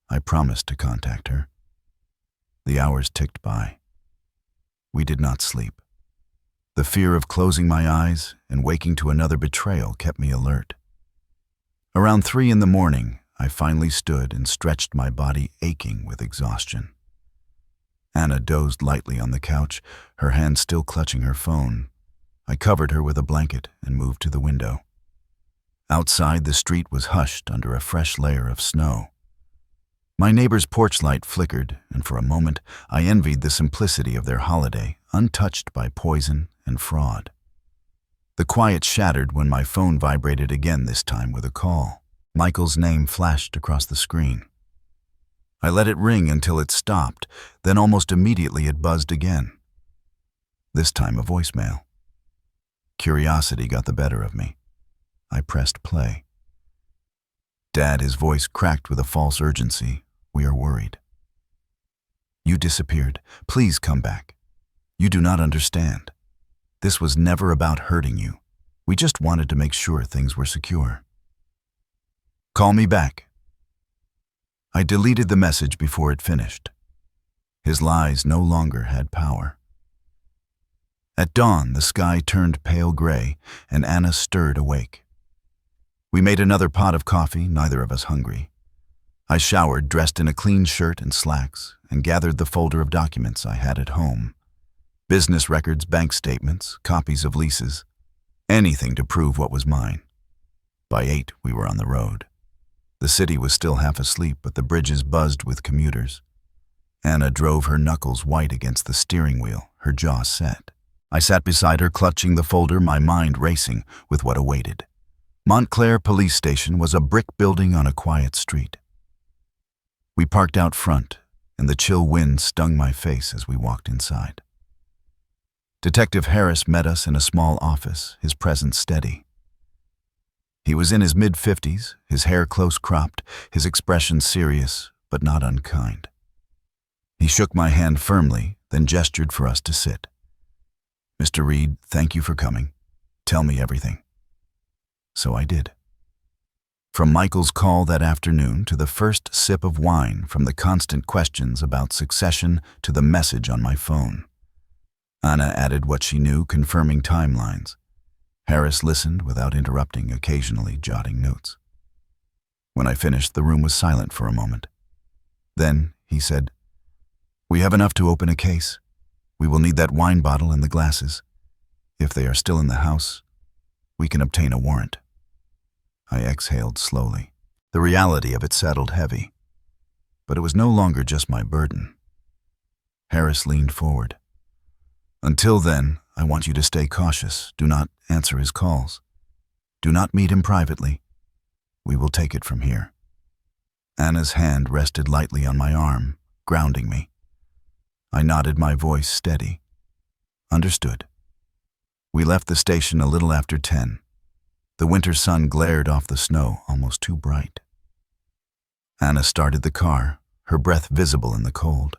I promised to contact her. The hours ticked by. We did not sleep. The fear of closing my eyes and waking to another betrayal kept me alert. Around 3 in the morning, I finally stood and stretched, my body aching with exhaustion. Anna dozed lightly on the couch, her hand still clutching her phone. I covered her with a blanket and moved to the window. Outside, the street was hushed under a fresh layer of snow. My neighbor's porch light flickered, and for a moment I envied the simplicity of their holiday, untouched by poison and fraud. The quiet shattered when my phone vibrated again, this time with a call. Michael's name flashed across the screen. I let it ring until it stopped, then almost immediately it buzzed again. This time a voicemail. Curiosity got the better of me. I pressed play. "Dad," his voice cracked with a false urgency. "We are worried. You disappeared. Please come back. You do not understand. This was never about hurting you. We just wanted to make sure things were secure. Call me back." I deleted the message before it finished. His lies no longer had power. At dawn, the sky turned pale gray, and Anna stirred awake. We made another pot of coffee, neither of us hungry. I showered, dressed in a clean shirt and slacks, and gathered the folder of documents I had at home. Business records, bank statements, copies of leases, anything to prove what was mine. By 8, we were on the road. The city was still half asleep, but the bridges buzzed with commuters. Anna drove, her knuckles white against the steering wheel, her jaw set. I sat beside her, clutching the folder, my mind racing with what awaited. Montclair Police Station was a brick building on a quiet street. We parked out front, and the chill wind stung my face as we walked inside. Detective Harris met us in a small office, his presence steady. He was in his mid-50s, his hair close cropped, his expression serious but not unkind. He shook my hand firmly, then gestured for us to sit. "Mr. Reed, thank you for coming. Tell me everything." So I did. From Michael's call that afternoon to the first sip of wine, from the constant questions about succession to the message on my phone. Anna added what she knew, confirming timelines. Harris listened without interrupting, occasionally jotting notes. When I finished, the room was silent for a moment. Then he said, "We have enough to open a case. We will need that wine bottle and the glasses. If they are still in the house, we can obtain a warrant." I exhaled slowly. The reality of it settled heavy. But it was no longer just my burden. Harris leaned forward. "Until then, I want you to stay cautious. Do not answer his calls. Do not meet him privately. We will take it from here." Anna's hand rested lightly on my arm, grounding me. I nodded, my voice steady. "Understood." We left the station a little after 10. The winter sun glared off the snow, almost too bright. Anna started the car, her breath visible in the cold.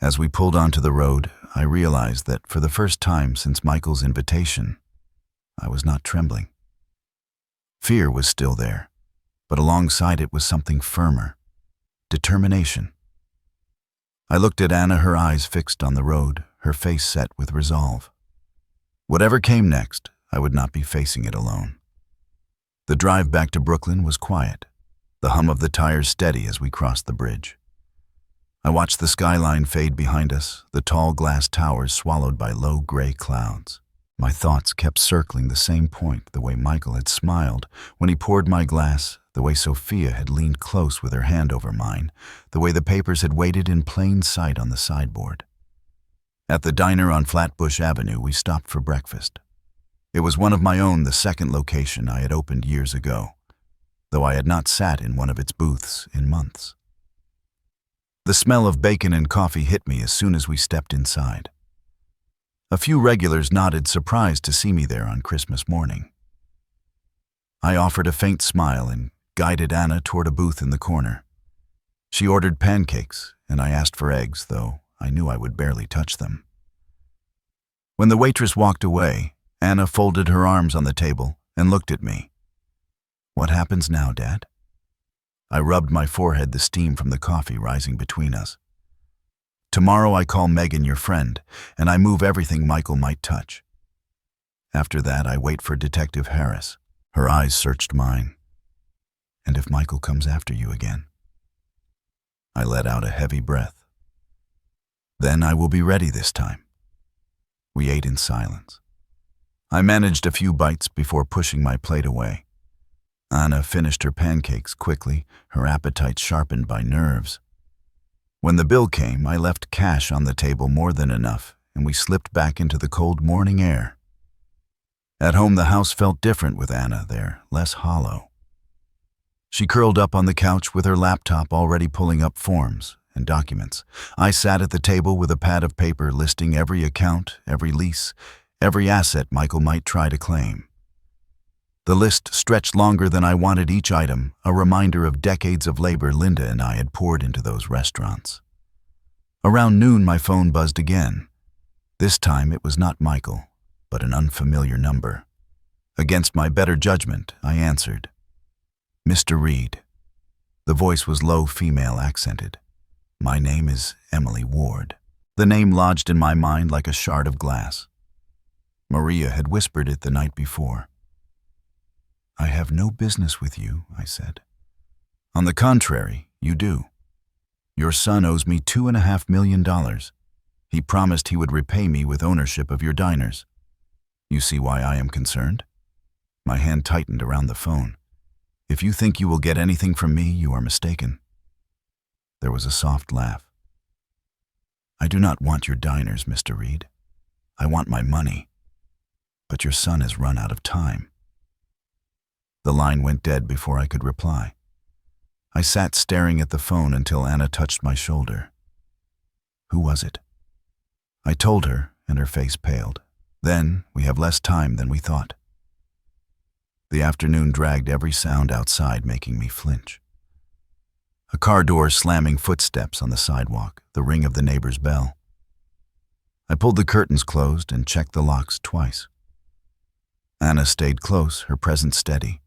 As we pulled onto the road, I realized that for the first time since Michael's invitation, I was not trembling. Fear was still there, but alongside it was something firmer: determination. I looked at Anna, her eyes fixed on the road, her face set with resolve. Whatever came next, I would not be facing it alone. The drive back to Brooklyn was quiet, the hum of the tires steady as we crossed the bridge. I watched the skyline fade behind us, the tall glass towers swallowed by low gray clouds. My thoughts kept circling the same point, the way Michael had smiled when he poured my glass, the way Sophia had leaned close with her hand over mine, the way the papers had waited in plain sight on the sideboard. At the diner on Flatbush Avenue, we stopped for breakfast. It was one of my own, the second location I had opened years ago, though I had not sat in one of its booths in months. The smell of bacon and coffee hit me as soon as we stepped inside. A few regulars nodded, surprised to see me there on Christmas morning. I offered a faint smile and guided Anna toward a booth in the corner. She ordered pancakes, and I asked for eggs, though I knew I would barely touch them. When the waitress walked away, Anna folded her arms on the table and looked at me. "What happens now, Dad?" I rubbed my forehead, the steam from the coffee rising between us. "Tomorrow I call Megan your friend, and I move everything Michael might touch. After that, I wait for Detective Harris." Her eyes searched mine. "And if Michael comes after you again?" I let out a heavy breath. "Then I will be ready this time." We ate in silence. I managed a few bites before pushing my plate away. Anna finished her pancakes quickly, her appetite sharpened by nerves. When the bill came, I left cash on the table, more than enough, and we slipped back into the cold morning air. At home, the house felt different with Anna there, less hollow. She curled up on the couch with her laptop already pulling up forms and documents. I sat at the table with a pad of paper listing every account, every lease, every asset Michael might try to claim. The list stretched longer than I wanted, each item a reminder of decades of labor Linda and I had poured into those restaurants. Around noon, my phone buzzed again. This time it was not Michael, but an unfamiliar number. Against my better judgment, I answered. "Mr. Reed." The voice was low, female accented. "My name is Emily Ward." The name lodged in my mind like a shard of glass. Maria had whispered it the night before. "I have no business with you," I said. "On the contrary, you do. Your son owes me $2.5 million. He promised he would repay me with ownership of your diners. You see why I am concerned?" My hand tightened around the phone. "If you think you will get anything from me, you are mistaken." There was a soft laugh. "I do not want your diners, Mr. Reed. I want my money. But your son has run out of time." The line went dead before I could reply. I sat staring at the phone until Anna touched my shoulder. "Who was it?" I told her, and her face paled. "Then we have less time than we thought." The afternoon dragged, every sound outside making me flinch. A car door slamming, footsteps on the sidewalk, the ring of the neighbor's bell. I pulled the curtains closed and checked the locks twice. Anna stayed close, her presence steady,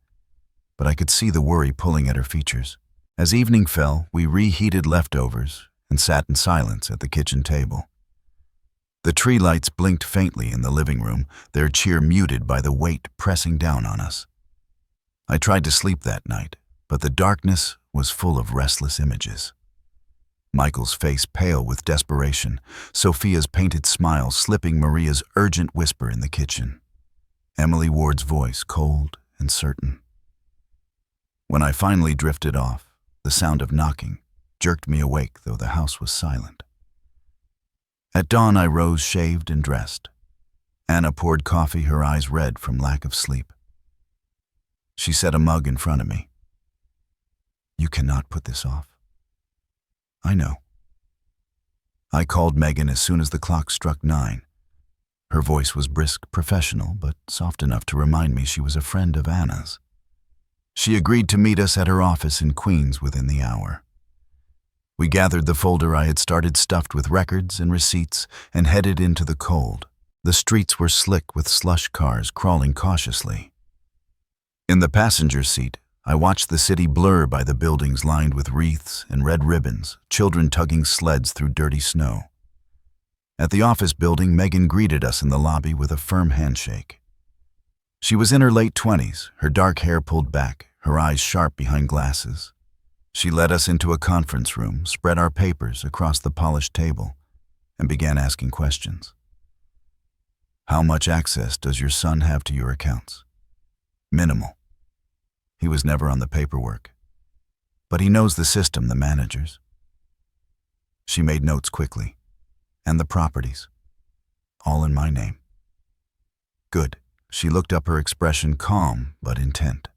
but I could see the worry pulling at her features. As evening fell, we reheated leftovers and sat in silence at the kitchen table. The tree lights blinked faintly in the living room, their cheer muted by the weight pressing down on us. I tried to sleep that night, but the darkness was full of restless images. Michael's face pale with desperation, Sophia's painted smile slipping, Maria's urgent whisper in the kitchen, Emily Ward's voice cold and certain. When I finally drifted off, the sound of knocking jerked me awake, though the house was silent. At dawn, I rose, shaved and dressed. Anna poured coffee, her eyes red from lack of sleep. She set a mug in front of me. "You cannot put this off." "I know." I called Megan as soon as the clock struck 9. Her voice was brisk, professional, but soft enough to remind me she was a friend of Anna's. She agreed to meet us at her office in Queens within the hour. We gathered the folder I had started, stuffed with records and receipts, and headed into the cold. The streets were slick with slush cars crawling cautiously. In the passenger seat, I watched the city blur by the buildings lined with wreaths and red ribbons, children tugging sleds through dirty snow. At the office building, Megan greeted us in the lobby with a firm handshake. She was in her late 20s, her dark hair pulled back, her eyes sharp behind glasses. She led us into a conference room, spread our papers across the polished table, and began asking questions. "How much access does your son have to your accounts?" "Minimal. He was never on the paperwork. But he knows the system, the managers." She made notes quickly. "And the properties? All in my name." "Good." She looked up, her expression calm but intent.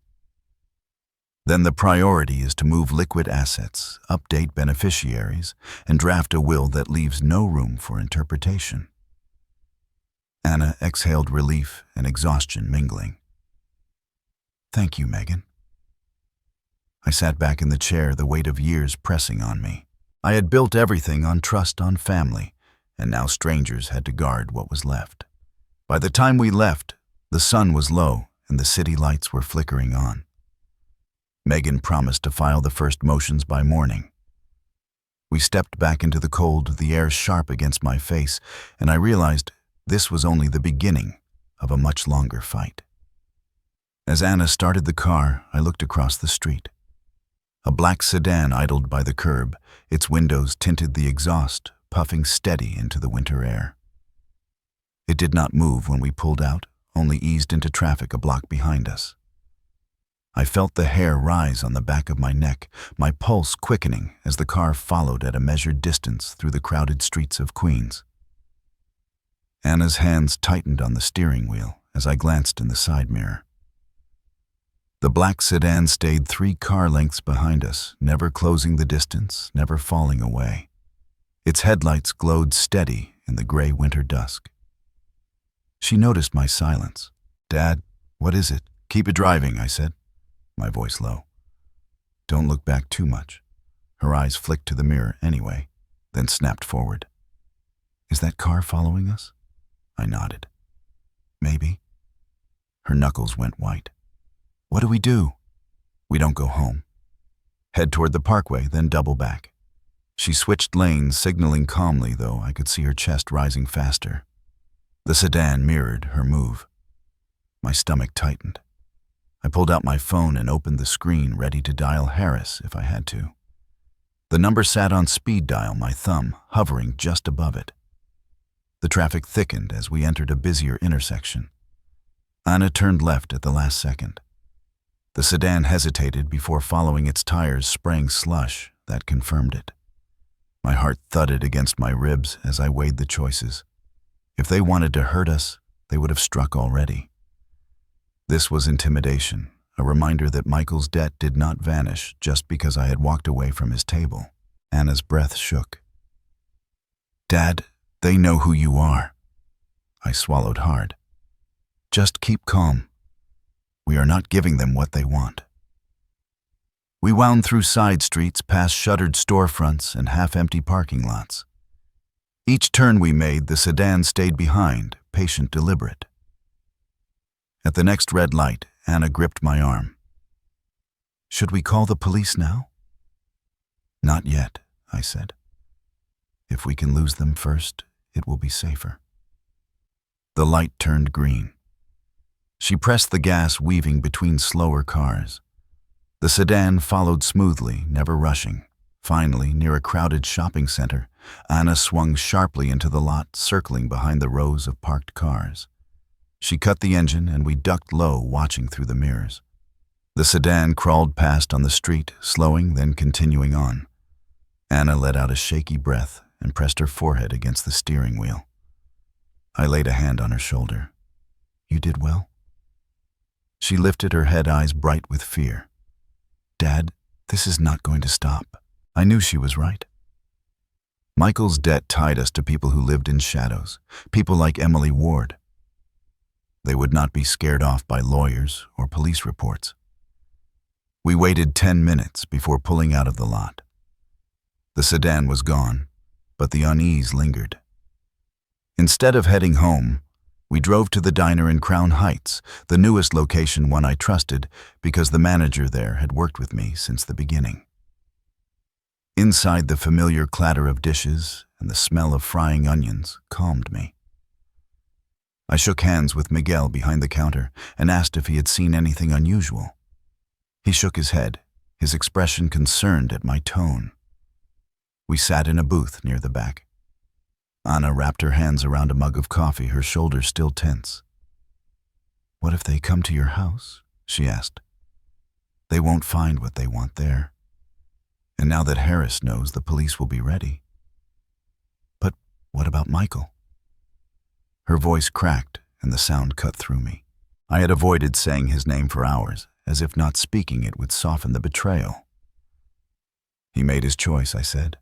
"Then the priority is to move liquid assets, update beneficiaries, and draft a will that leaves no room for interpretation." Anna exhaled, relief and exhaustion mingling. Thank you, Megan. I sat back in the chair, the weight of years pressing on me. I had built everything on trust, on family, and now strangers had to guard what was left. By the time we left, the sun was low and the city lights were flickering on. Megan promised to file the first motions by morning. We stepped back into the cold, the air sharp against my face, and I realized this was only the beginning of a much longer fight. As Anna started the car, I looked across the street. A black sedan idled by the curb, its windows tinted the exhaust, puffing steady into the winter air. It did not move when we pulled out, only eased into traffic a block behind us. I felt the hair rise on the back of my neck, my pulse quickening as the car followed at a measured distance through the crowded streets of Queens. Anna's hands tightened on the steering wheel as I glanced in the side mirror. The black sedan stayed 3 car lengths behind us, never closing the distance, never falling away. Its headlights glowed steady in the gray winter dusk. She noticed my silence. "Dad, what is it?" "Keep it driving," I said, my voice low. "Don't look back too much." Her eyes flicked to the mirror anyway, then snapped forward. "Is that car following us?" I nodded. "Maybe." Her knuckles went white. "What do we do?" "We don't go home. Head toward the parkway, then double back." She switched lanes, signaling calmly, though I could see her chest rising faster. The sedan mirrored her move. My stomach tightened. I pulled out my phone and opened the screen, ready to dial Harris if I had to. The number sat on speed dial, my thumb hovering just above it. The traffic thickened as we entered a busier intersection. Anna turned left at the last second. The sedan hesitated before following, its tires spraying slush that confirmed it. My heart thudded against my ribs as I weighed the choices. If they wanted to hurt us, they would have struck already. This was intimidation, a reminder that Michael's debt did not vanish just because I had walked away from his table. Anna's breath shook. "Dad, they know who you are." I swallowed hard. "Just keep calm. We are not giving them what they want." We wound through side streets, past shuttered storefronts and half-empty parking lots. Each turn we made, the sedan stayed behind, patient, deliberate. At the next red light, Anna gripped my arm. "Should we call the police now?" "Not yet," I said. "If we can lose them first, it will be safer." The light turned green. She pressed the gas, weaving between slower cars. The sedan followed smoothly, never rushing. Finally, near a crowded shopping center, Anna swung sharply into the lot, circling behind the rows of parked cars. She cut the engine and we ducked low, watching through the mirrors. The sedan crawled past on the street, slowing, then continuing on. Anna let out a shaky breath and pressed her forehead against the steering wheel. I laid a hand on her shoulder. "You did well?" She lifted her head, eyes bright with fear. "Dad, this is not going to stop." I knew she was right. Michael's debt tied us to people who lived in shadows, people like Emily Ward. They would not be scared off by lawyers or police reports. We waited 10 minutes before pulling out of the lot. The sedan was gone, but the unease lingered. Instead of heading home, we drove to the diner in Crown Heights, the newest location, one I trusted because the manager there had worked with me since the beginning. Inside, the familiar clatter of dishes and the smell of frying onions calmed me. I shook hands with Miguel behind the counter and asked if he had seen anything unusual. He shook his head, his expression concerned at my tone. We sat in a booth near the back. Anna wrapped her hands around a mug of coffee, her shoulders still tense. "What if they come to your house?" she asked. "They won't find what they want there. And now that Harris knows, the police will be ready." "But what about Michael?" Her voice cracked and the sound cut through me. I had avoided saying his name for hours, as if not speaking it would soften the betrayal. "He made his choice," I said,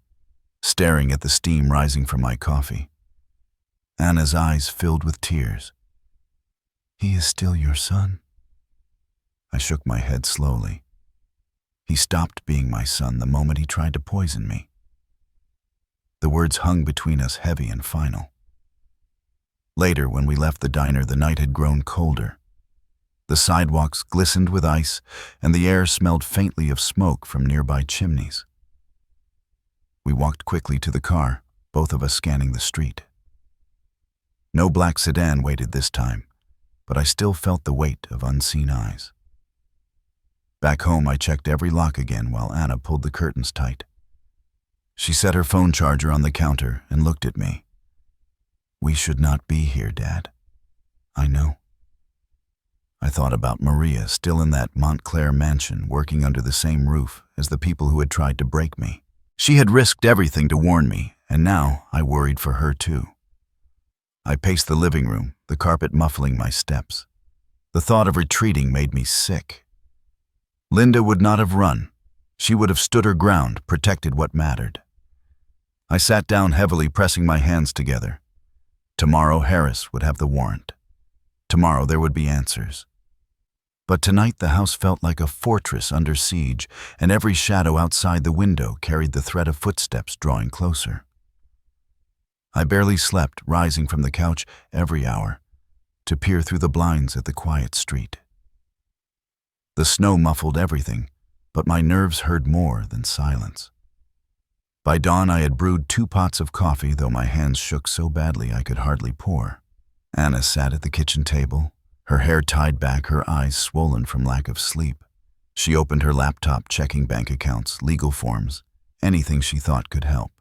staring at the steam rising from my coffee. Anna's eyes filled with tears. "He is still your son." I shook my head slowly. He stopped being my son the moment he tried to poison me. The words hung between us heavy and final. Later, when we left the diner, the night had grown colder. The sidewalks glistened with ice, and the air smelled faintly of smoke from nearby chimneys. We walked quickly to the car, both of us scanning the street. No black sedan waited this time, but I still felt the weight of unseen eyes. Back home, I checked every lock again while Anna pulled the curtains tight. She set her phone charger on the counter and looked at me. "We should not be here, Dad." "I know." I thought about Maria, still in that Montclair mansion, working under the same roof as the people who had tried to break me. She had risked everything to warn me, and now I worried for her too. I paced the living room, the carpet muffling my steps. The thought of retreating made me sick. Linda would not have run. She would have stood her ground, protected what mattered. I sat down heavily, pressing my hands together. Tomorrow Harris would have the warrant. Tomorrow there would be answers. But tonight the house felt like a fortress under siege, and every shadow outside the window carried the threat of footsteps drawing closer. I barely slept, rising from the couch every hour to peer through the blinds at the quiet street. The snow muffled everything, but my nerves heard more than silence. By dawn I had brewed 2 pots of coffee, though my hands shook so badly I could hardly pour. Anna sat at the kitchen table, her hair tied back, her eyes swollen from lack of sleep. She opened her laptop, checking bank accounts, legal forms, anything she thought could help.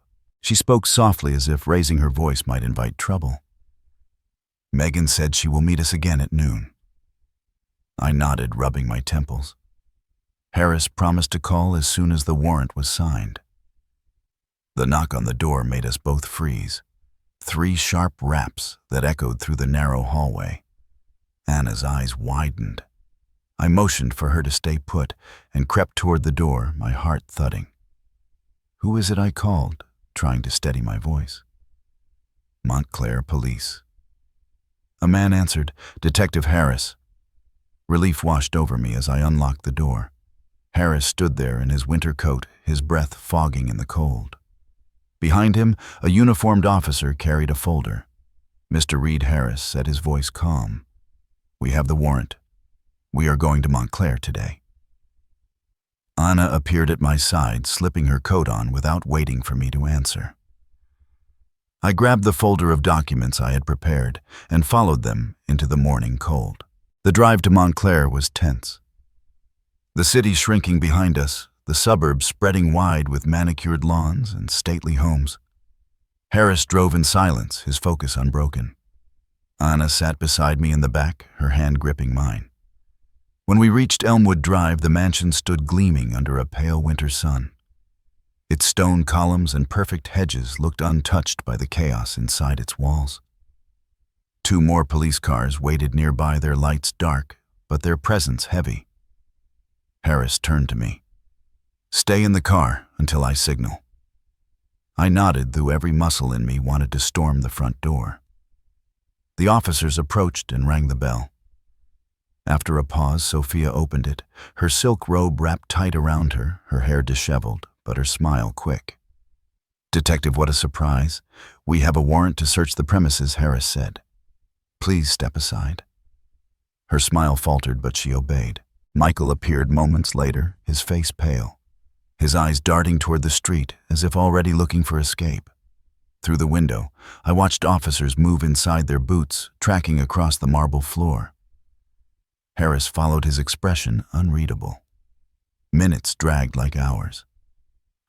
She spoke softly, as if raising her voice might invite trouble. "Megan said she will meet us again at noon." I nodded, rubbing my temples. Harris promised to call as soon as the warrant was signed. The knock on the door made us both freeze. 3 sharp raps that echoed through the narrow hallway. Anna's eyes widened. I motioned for her to stay put and crept toward the door, my heart thudding. "Who is it?" I called, trying to steady my voice. "Montclair Police." A man answered, "Detective Harris." Relief washed over me as I unlocked the door. Harris stood there in his winter coat, his breath fogging in the cold. Behind him, a uniformed officer carried a folder. Mr. Reed Harris said, his voice calm. "We have the warrant. We are going to Montclair today." Anna appeared at my side, slipping her coat on without waiting for me to answer. I grabbed the folder of documents I had prepared and followed them into the morning cold. The drive to Montclair was tense. The city shrinking behind us, the suburbs spreading wide with manicured lawns and stately homes. Harris drove in silence, his focus unbroken. Anna sat beside me in the back, her hand gripping mine. When we reached Elmwood Drive, the mansion stood gleaming under a pale winter sun. Its stone columns and perfect hedges looked untouched by the chaos inside its walls. 2 more police cars waited nearby, their lights dark, but their presence heavy. Harris turned to me. "Stay in the car until I signal." I nodded, though every muscle in me wanted to storm the front door. The officers approached and rang the bell. After a pause, Sophia opened it, her silk robe wrapped tight around her, her hair disheveled, but her smile quick. "Detective, what a surprise. We have a warrant to search the premises," Harris said. "Please step aside." Her smile faltered, but she obeyed. Michael appeared moments later, his face pale, his eyes darting toward the street as if already looking for escape. Through the window, I watched officers move inside their boots, tracking across the marble floor. Harris followed, his expression unreadable. Minutes dragged like hours.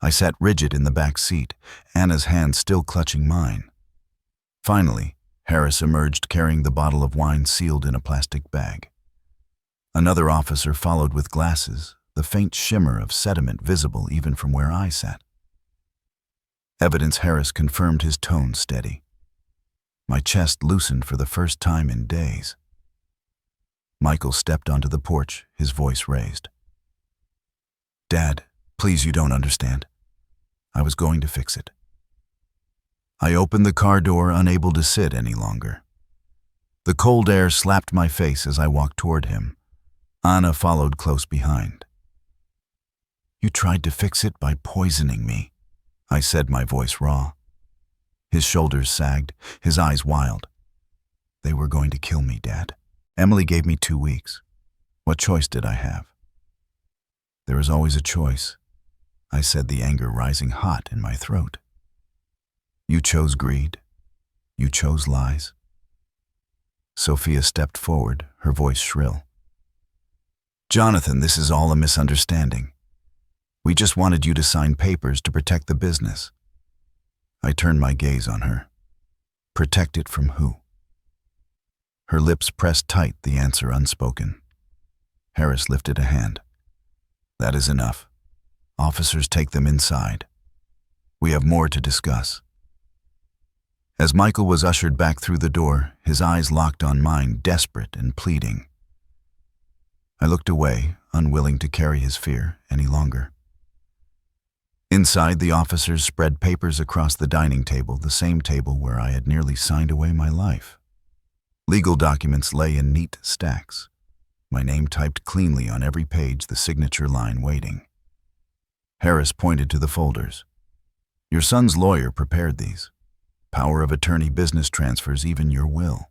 I sat rigid in the back seat, Anna's hand still clutching mine. Finally, Harris emerged carrying the bottle of wine sealed in a plastic bag. Another officer followed with glasses, the faint shimmer of sediment visible even from where I sat. Evidence, Harris confirmed, his tone steady. My chest loosened for the first time in days. Michael stepped onto the porch, his voice raised. "Dad, please, you don't understand. I was going to fix it." I opened the car door, unable to sit any longer. The cold air slapped my face as I walked toward him. Anna followed close behind. "You tried to fix it by poisoning me," I said, my voice raw. His shoulders sagged, his eyes wild. "They were going to kill me, Dad. Emily gave me 2 weeks. What choice did I have?" "There is always a choice," I said, the anger rising hot in my throat. "You chose greed. You chose lies." Sophia stepped forward, her voice shrill. "Jonathan, this is all a misunderstanding. We just wanted you to sign papers to protect the business." I turned my gaze on her. Protect it from who? Her lips pressed tight, the answer unspoken. Harris lifted a hand. "That is enough. Officers, take them inside. We have more to discuss." As Michael was ushered back through the door, his eyes locked on mine, desperate and pleading. I looked away, unwilling to carry his fear any longer. Inside, the officers spread papers across the dining table, the same table where I had nearly signed away my life. Legal documents lay in neat stacks, my name typed cleanly on every page, the signature line waiting. Harris pointed to the folders. "Your son's lawyer prepared these. Power of attorney, business transfers, even your will."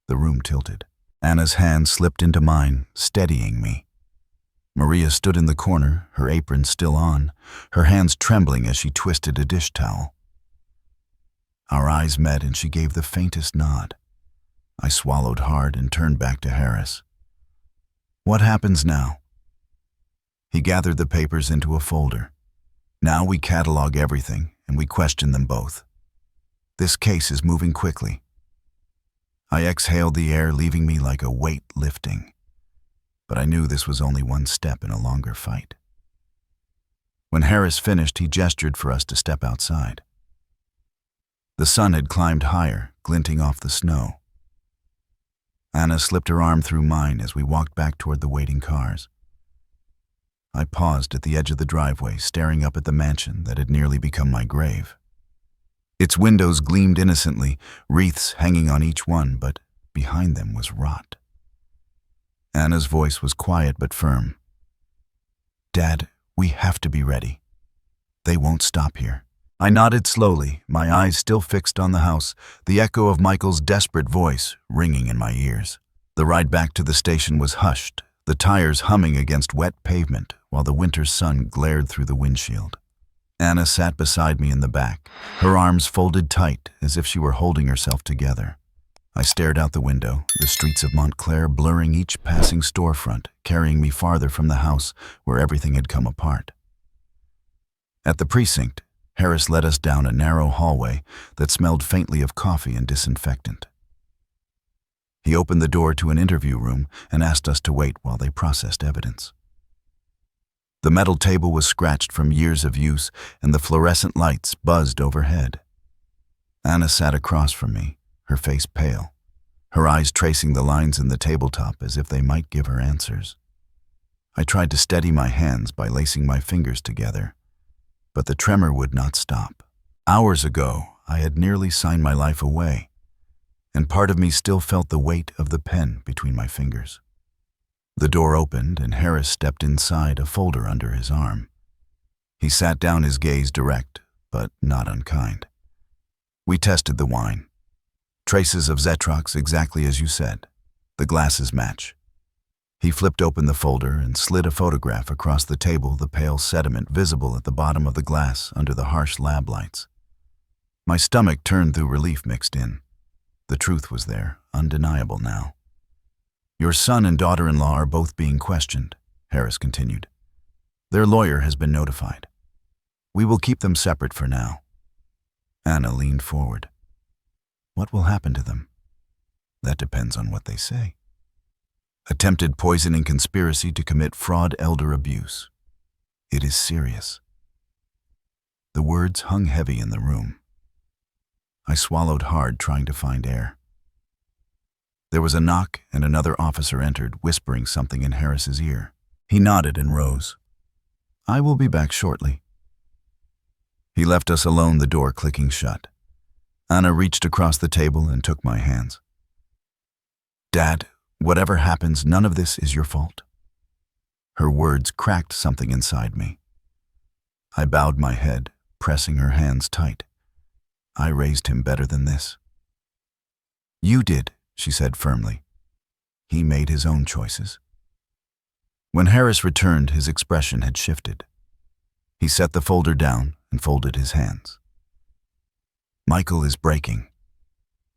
The room tilted. Anna's hand slipped into mine, steadying me. Maria stood in the corner, her apron still on, her hands trembling as she twisted a dish towel. Our eyes met and she gave the faintest nod. I swallowed hard and turned back to Harris. "What happens now?" He gathered the papers into a folder. "Now we catalog everything and we question them both. This case is moving quickly." I exhaled the air, leaving me like a weight lifting. But I knew this was only one step in a longer fight. When Harris finished, he gestured for us to step outside. The sun had climbed higher, glinting off the snow. Anna slipped her arm through mine as we walked back toward the waiting cars. I paused at the edge of the driveway, staring up at the mansion that had nearly become my grave. Its windows gleamed innocently, wreaths hanging on each one, but behind them was rot. Anna's voice was quiet but firm. "Dad, we have to be ready. They won't stop here." I nodded slowly, my eyes still fixed on the house, the echo of Michael's desperate voice ringing in my ears. The ride back to the station was hushed, the tires humming against wet pavement while the winter sun glared through the windshield. Anna sat beside me in the back, her arms folded tight as if she were holding herself together. I stared out the window, the streets of Montclair blurring each passing storefront, carrying me farther from the house where everything had come apart. At the precinct, Harris led us down a narrow hallway that smelled faintly of coffee and disinfectant. He opened the door to an interview room and asked us to wait while they processed evidence. The metal table was scratched from years of use, and the fluorescent lights buzzed overhead. Anna sat across from me, her face pale, her eyes tracing the lines in the tabletop as if they might give her answers. I tried to steady my hands by lacing my fingers together, but the tremor would not stop. Hours ago, I had nearly signed my life away, and part of me still felt the weight of the pen between my fingers. The door opened and Harris stepped inside, a folder under his arm. He sat down, his gaze direct, but not unkind. We tested the wine. Traces of Zetrox, exactly as you said. The glasses match. He flipped open the folder and slid a photograph across the table, the pale sediment visible at the bottom of the glass under the harsh lab lights. My stomach turned through relief mixed in. The truth was there, undeniable now. "Your son and daughter-in-law are both being questioned," Harris continued. "Their lawyer has been notified. We will keep them separate for now." Anna leaned forward. "What will happen to them?" "That depends on what they say." "Attempted poisoning conspiracy to commit fraud, elder abuse. It is serious." The words hung heavy in the room. I swallowed hard, trying to find air. There was a knock and another officer entered, whispering something in Harris's ear. He nodded and rose. "I will be back shortly." He left us alone, the door clicking shut. Anna reached across the table and took my hands. "Dad, Whatever happens, none of this is your fault. Her words cracked something inside me. I bowed my head, pressing her hands tight. I raised him better than this. You did, she said firmly. He made his own choices. When Harris returned, his expression had shifted. He set the folder down and folded his hands. Michael is breaking.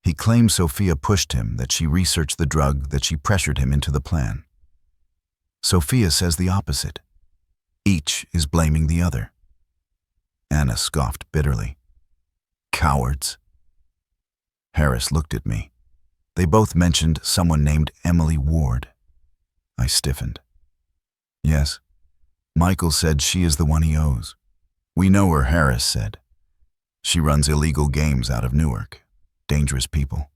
He claims Sophia pushed him, that she researched the drug, that she pressured him into the plan. Sophia says the opposite. Each is blaming the other. Anna scoffed bitterly. Cowards. Harris looked at me. They both mentioned someone named Emily Ward. I stiffened. Yes, Michael said she is the one he owes. We know her, Harris said. She runs illegal games out of Newark. Dangerous people.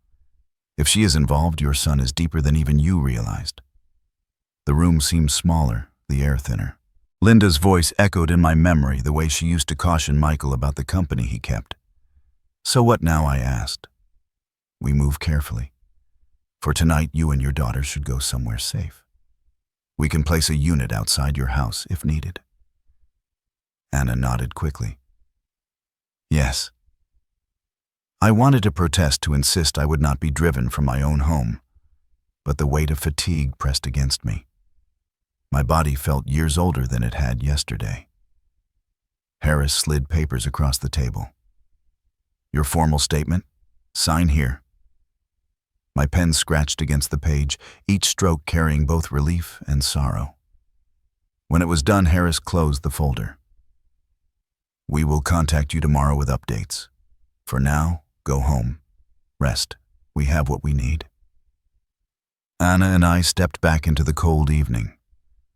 If she is involved, your son is deeper than even you realized. The room seemed smaller, the air thinner. Linda's voice echoed in my memory the way she used to caution Michael about the company he kept. So what now, I asked. We move carefully. For tonight, you and your daughter should go somewhere safe. We can place a unit outside your house if needed. Anna nodded quickly. Yes. I wanted to protest, to insist I would not be driven from my own home, but the weight of fatigue pressed against me. My body felt years older than it had yesterday. Harris slid papers across the table. Your formal statement? Sign here. My pen scratched against the page, each stroke carrying both relief and sorrow. When it was done, Harris closed the folder. We will contact you tomorrow with updates. For now, go home. Rest. We have what we need. Anna and I stepped back into the cold evening.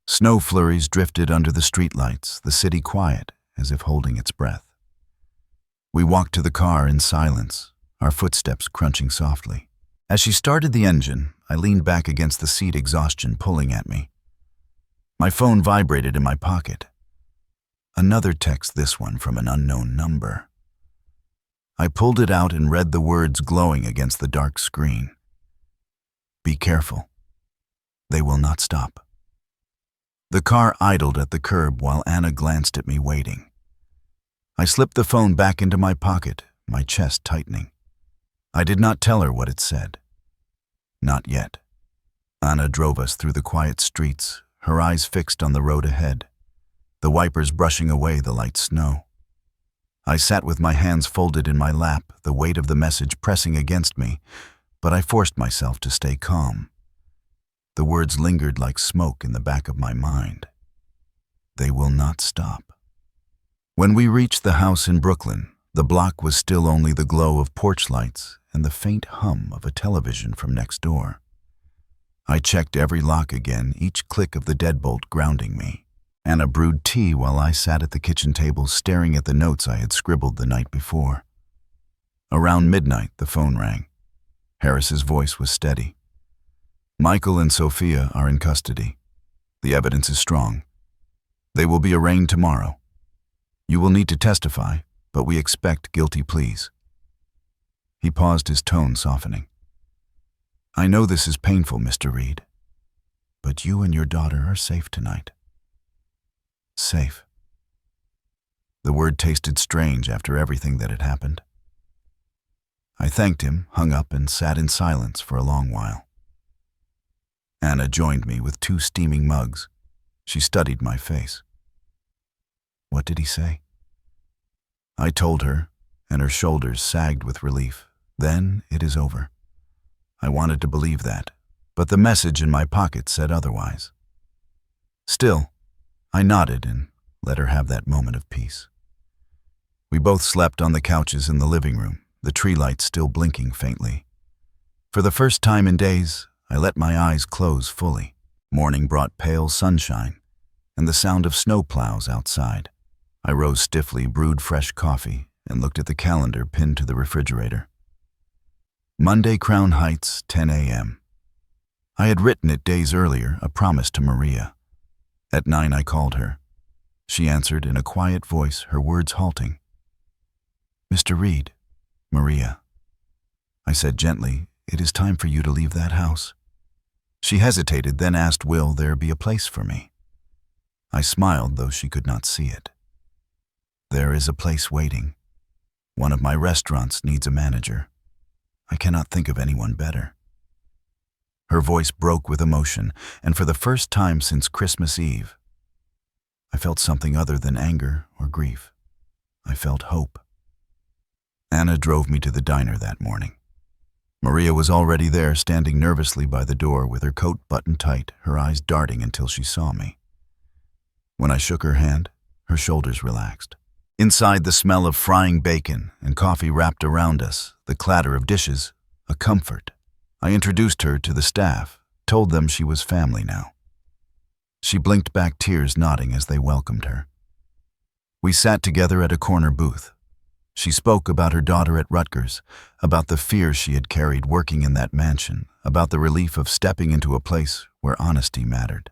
Snow flurries drifted under the streetlights, the city quiet, as if holding its breath. We walked to the car in silence, our footsteps crunching softly. As she started the engine, I leaned back against the seat, exhaustion pulling at me. My phone vibrated in my pocket. Another text, this one from an unknown number. I pulled it out and read the words glowing against the dark screen. Be careful. They will not stop. The car idled at the curb while Anna glanced at me, waiting. I slipped the phone back into my pocket, my chest tightening. I did not tell her what it said. Not yet. Anna drove us through the quiet streets, her eyes fixed on the road ahead, the wipers brushing away the light snow. I sat with my hands folded in my lap, the weight of the message pressing against me, but I forced myself to stay calm. The words lingered like smoke in the back of my mind. They will not stop. When we reached the house in Brooklyn, the block was still only the glow of porch lights and the faint hum of a television from next door. I checked every lock again, each click of the deadbolt grounding me. Anna brewed tea while I sat at the kitchen table staring at the notes I had scribbled the night before. Around midnight, the phone rang. Harris's voice was steady. Michael and Sophia are in custody. The evidence is strong. They will be arraigned tomorrow. You will need to testify, but we expect guilty pleas. He paused, his tone softening. I know this is painful, Mr. Reed, but you and your daughter are safe tonight. Safe. The word tasted strange after everything that had happened. I thanked him, hung up, and sat in silence for a long while. Anna joined me with 2 steaming mugs. She studied my face. What did he say? I told her, and her shoulders sagged with relief. Then it is over. I wanted to believe that, but the message in my pocket said otherwise. Still, I nodded and let her have that moment of peace. We both slept on the couches in the living room, the tree lights still blinking faintly. For the first time in days, I let my eyes close fully. Morning brought pale sunshine and the sound of snowplows outside. I rose stiffly, brewed fresh coffee, and looked at the calendar pinned to the refrigerator. Monday, Crown Heights, 10 a.m. I had written it days earlier, a promise to Maria. At 9 I called her. She answered in a quiet voice, her words halting. Mr. Reed, Maria. I said gently, it is time for you to leave that house. She hesitated, then asked, "Will there be a place for me?" I smiled, though she could not see it. "There is a place waiting. One of my restaurants needs a manager. I cannot think of anyone better." Her voice broke with emotion, and for the first time since Christmas Eve, I felt something other than anger or grief. I felt hope. Anna drove me to the diner that morning. Maria was already there, standing nervously by the door with her coat buttoned tight, her eyes darting until she saw me. When I shook her hand, her shoulders relaxed. Inside, the smell of frying bacon and coffee wrapped around us, the clatter of dishes, a comfort. I introduced her to the staff, told them she was family now. She blinked back, tears nodding as they welcomed her. We sat together at a corner booth. She spoke about her daughter at Rutgers, about the fear she had carried working in that mansion, about the relief of stepping into a place where honesty mattered.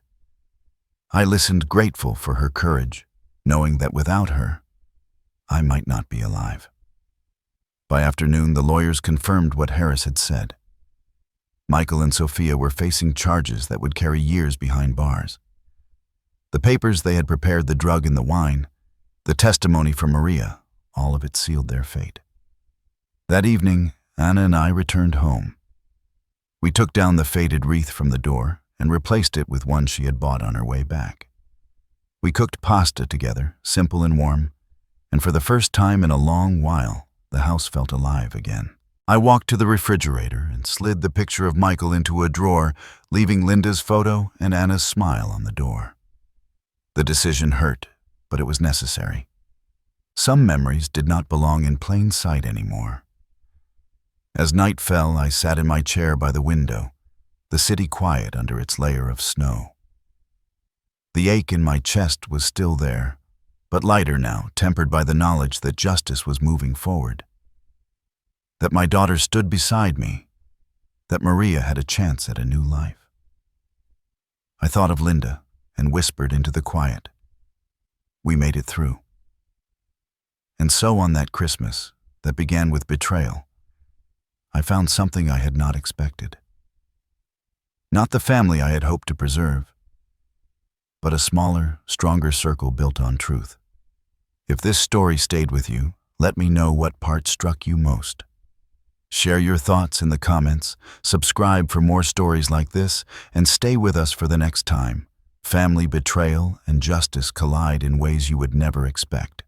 I listened, grateful for her courage, knowing that without her, I might not be alive. By afternoon, the lawyers confirmed what Harris had said. Michael and Sophia were facing charges that would carry years behind bars. The papers they had prepared, the drug and the wine, the testimony from Maria, all of it sealed their fate. That evening, Anna and I returned home. We took down the faded wreath from the door and replaced it with one she had bought on her way back. We cooked pasta together, simple and warm, and for the first time in a long while, the house felt alive again. I walked to the refrigerator and slid the picture of Michael into a drawer, leaving Linda's photo and Anna's smile on the door. The decision hurt, but it was necessary. Some memories did not belong in plain sight anymore. As night fell, I sat in my chair by the window, the city quiet under its layer of snow. The ache in my chest was still there, but lighter now, tempered by the knowledge that justice was moving forward. That my daughter stood beside me, that Maria had a chance at a new life. I thought of Linda and whispered into the quiet, "We made it through." And so on that Christmas, that began with betrayal, I found something I had not expected. Not the family I had hoped to preserve, but a smaller, stronger circle built on truth. If this story stayed with you, let me know what part struck you most. Share your thoughts in the comments, subscribe for more stories like this, and stay with us for the next time. Family betrayal and justice collide in ways you would never expect.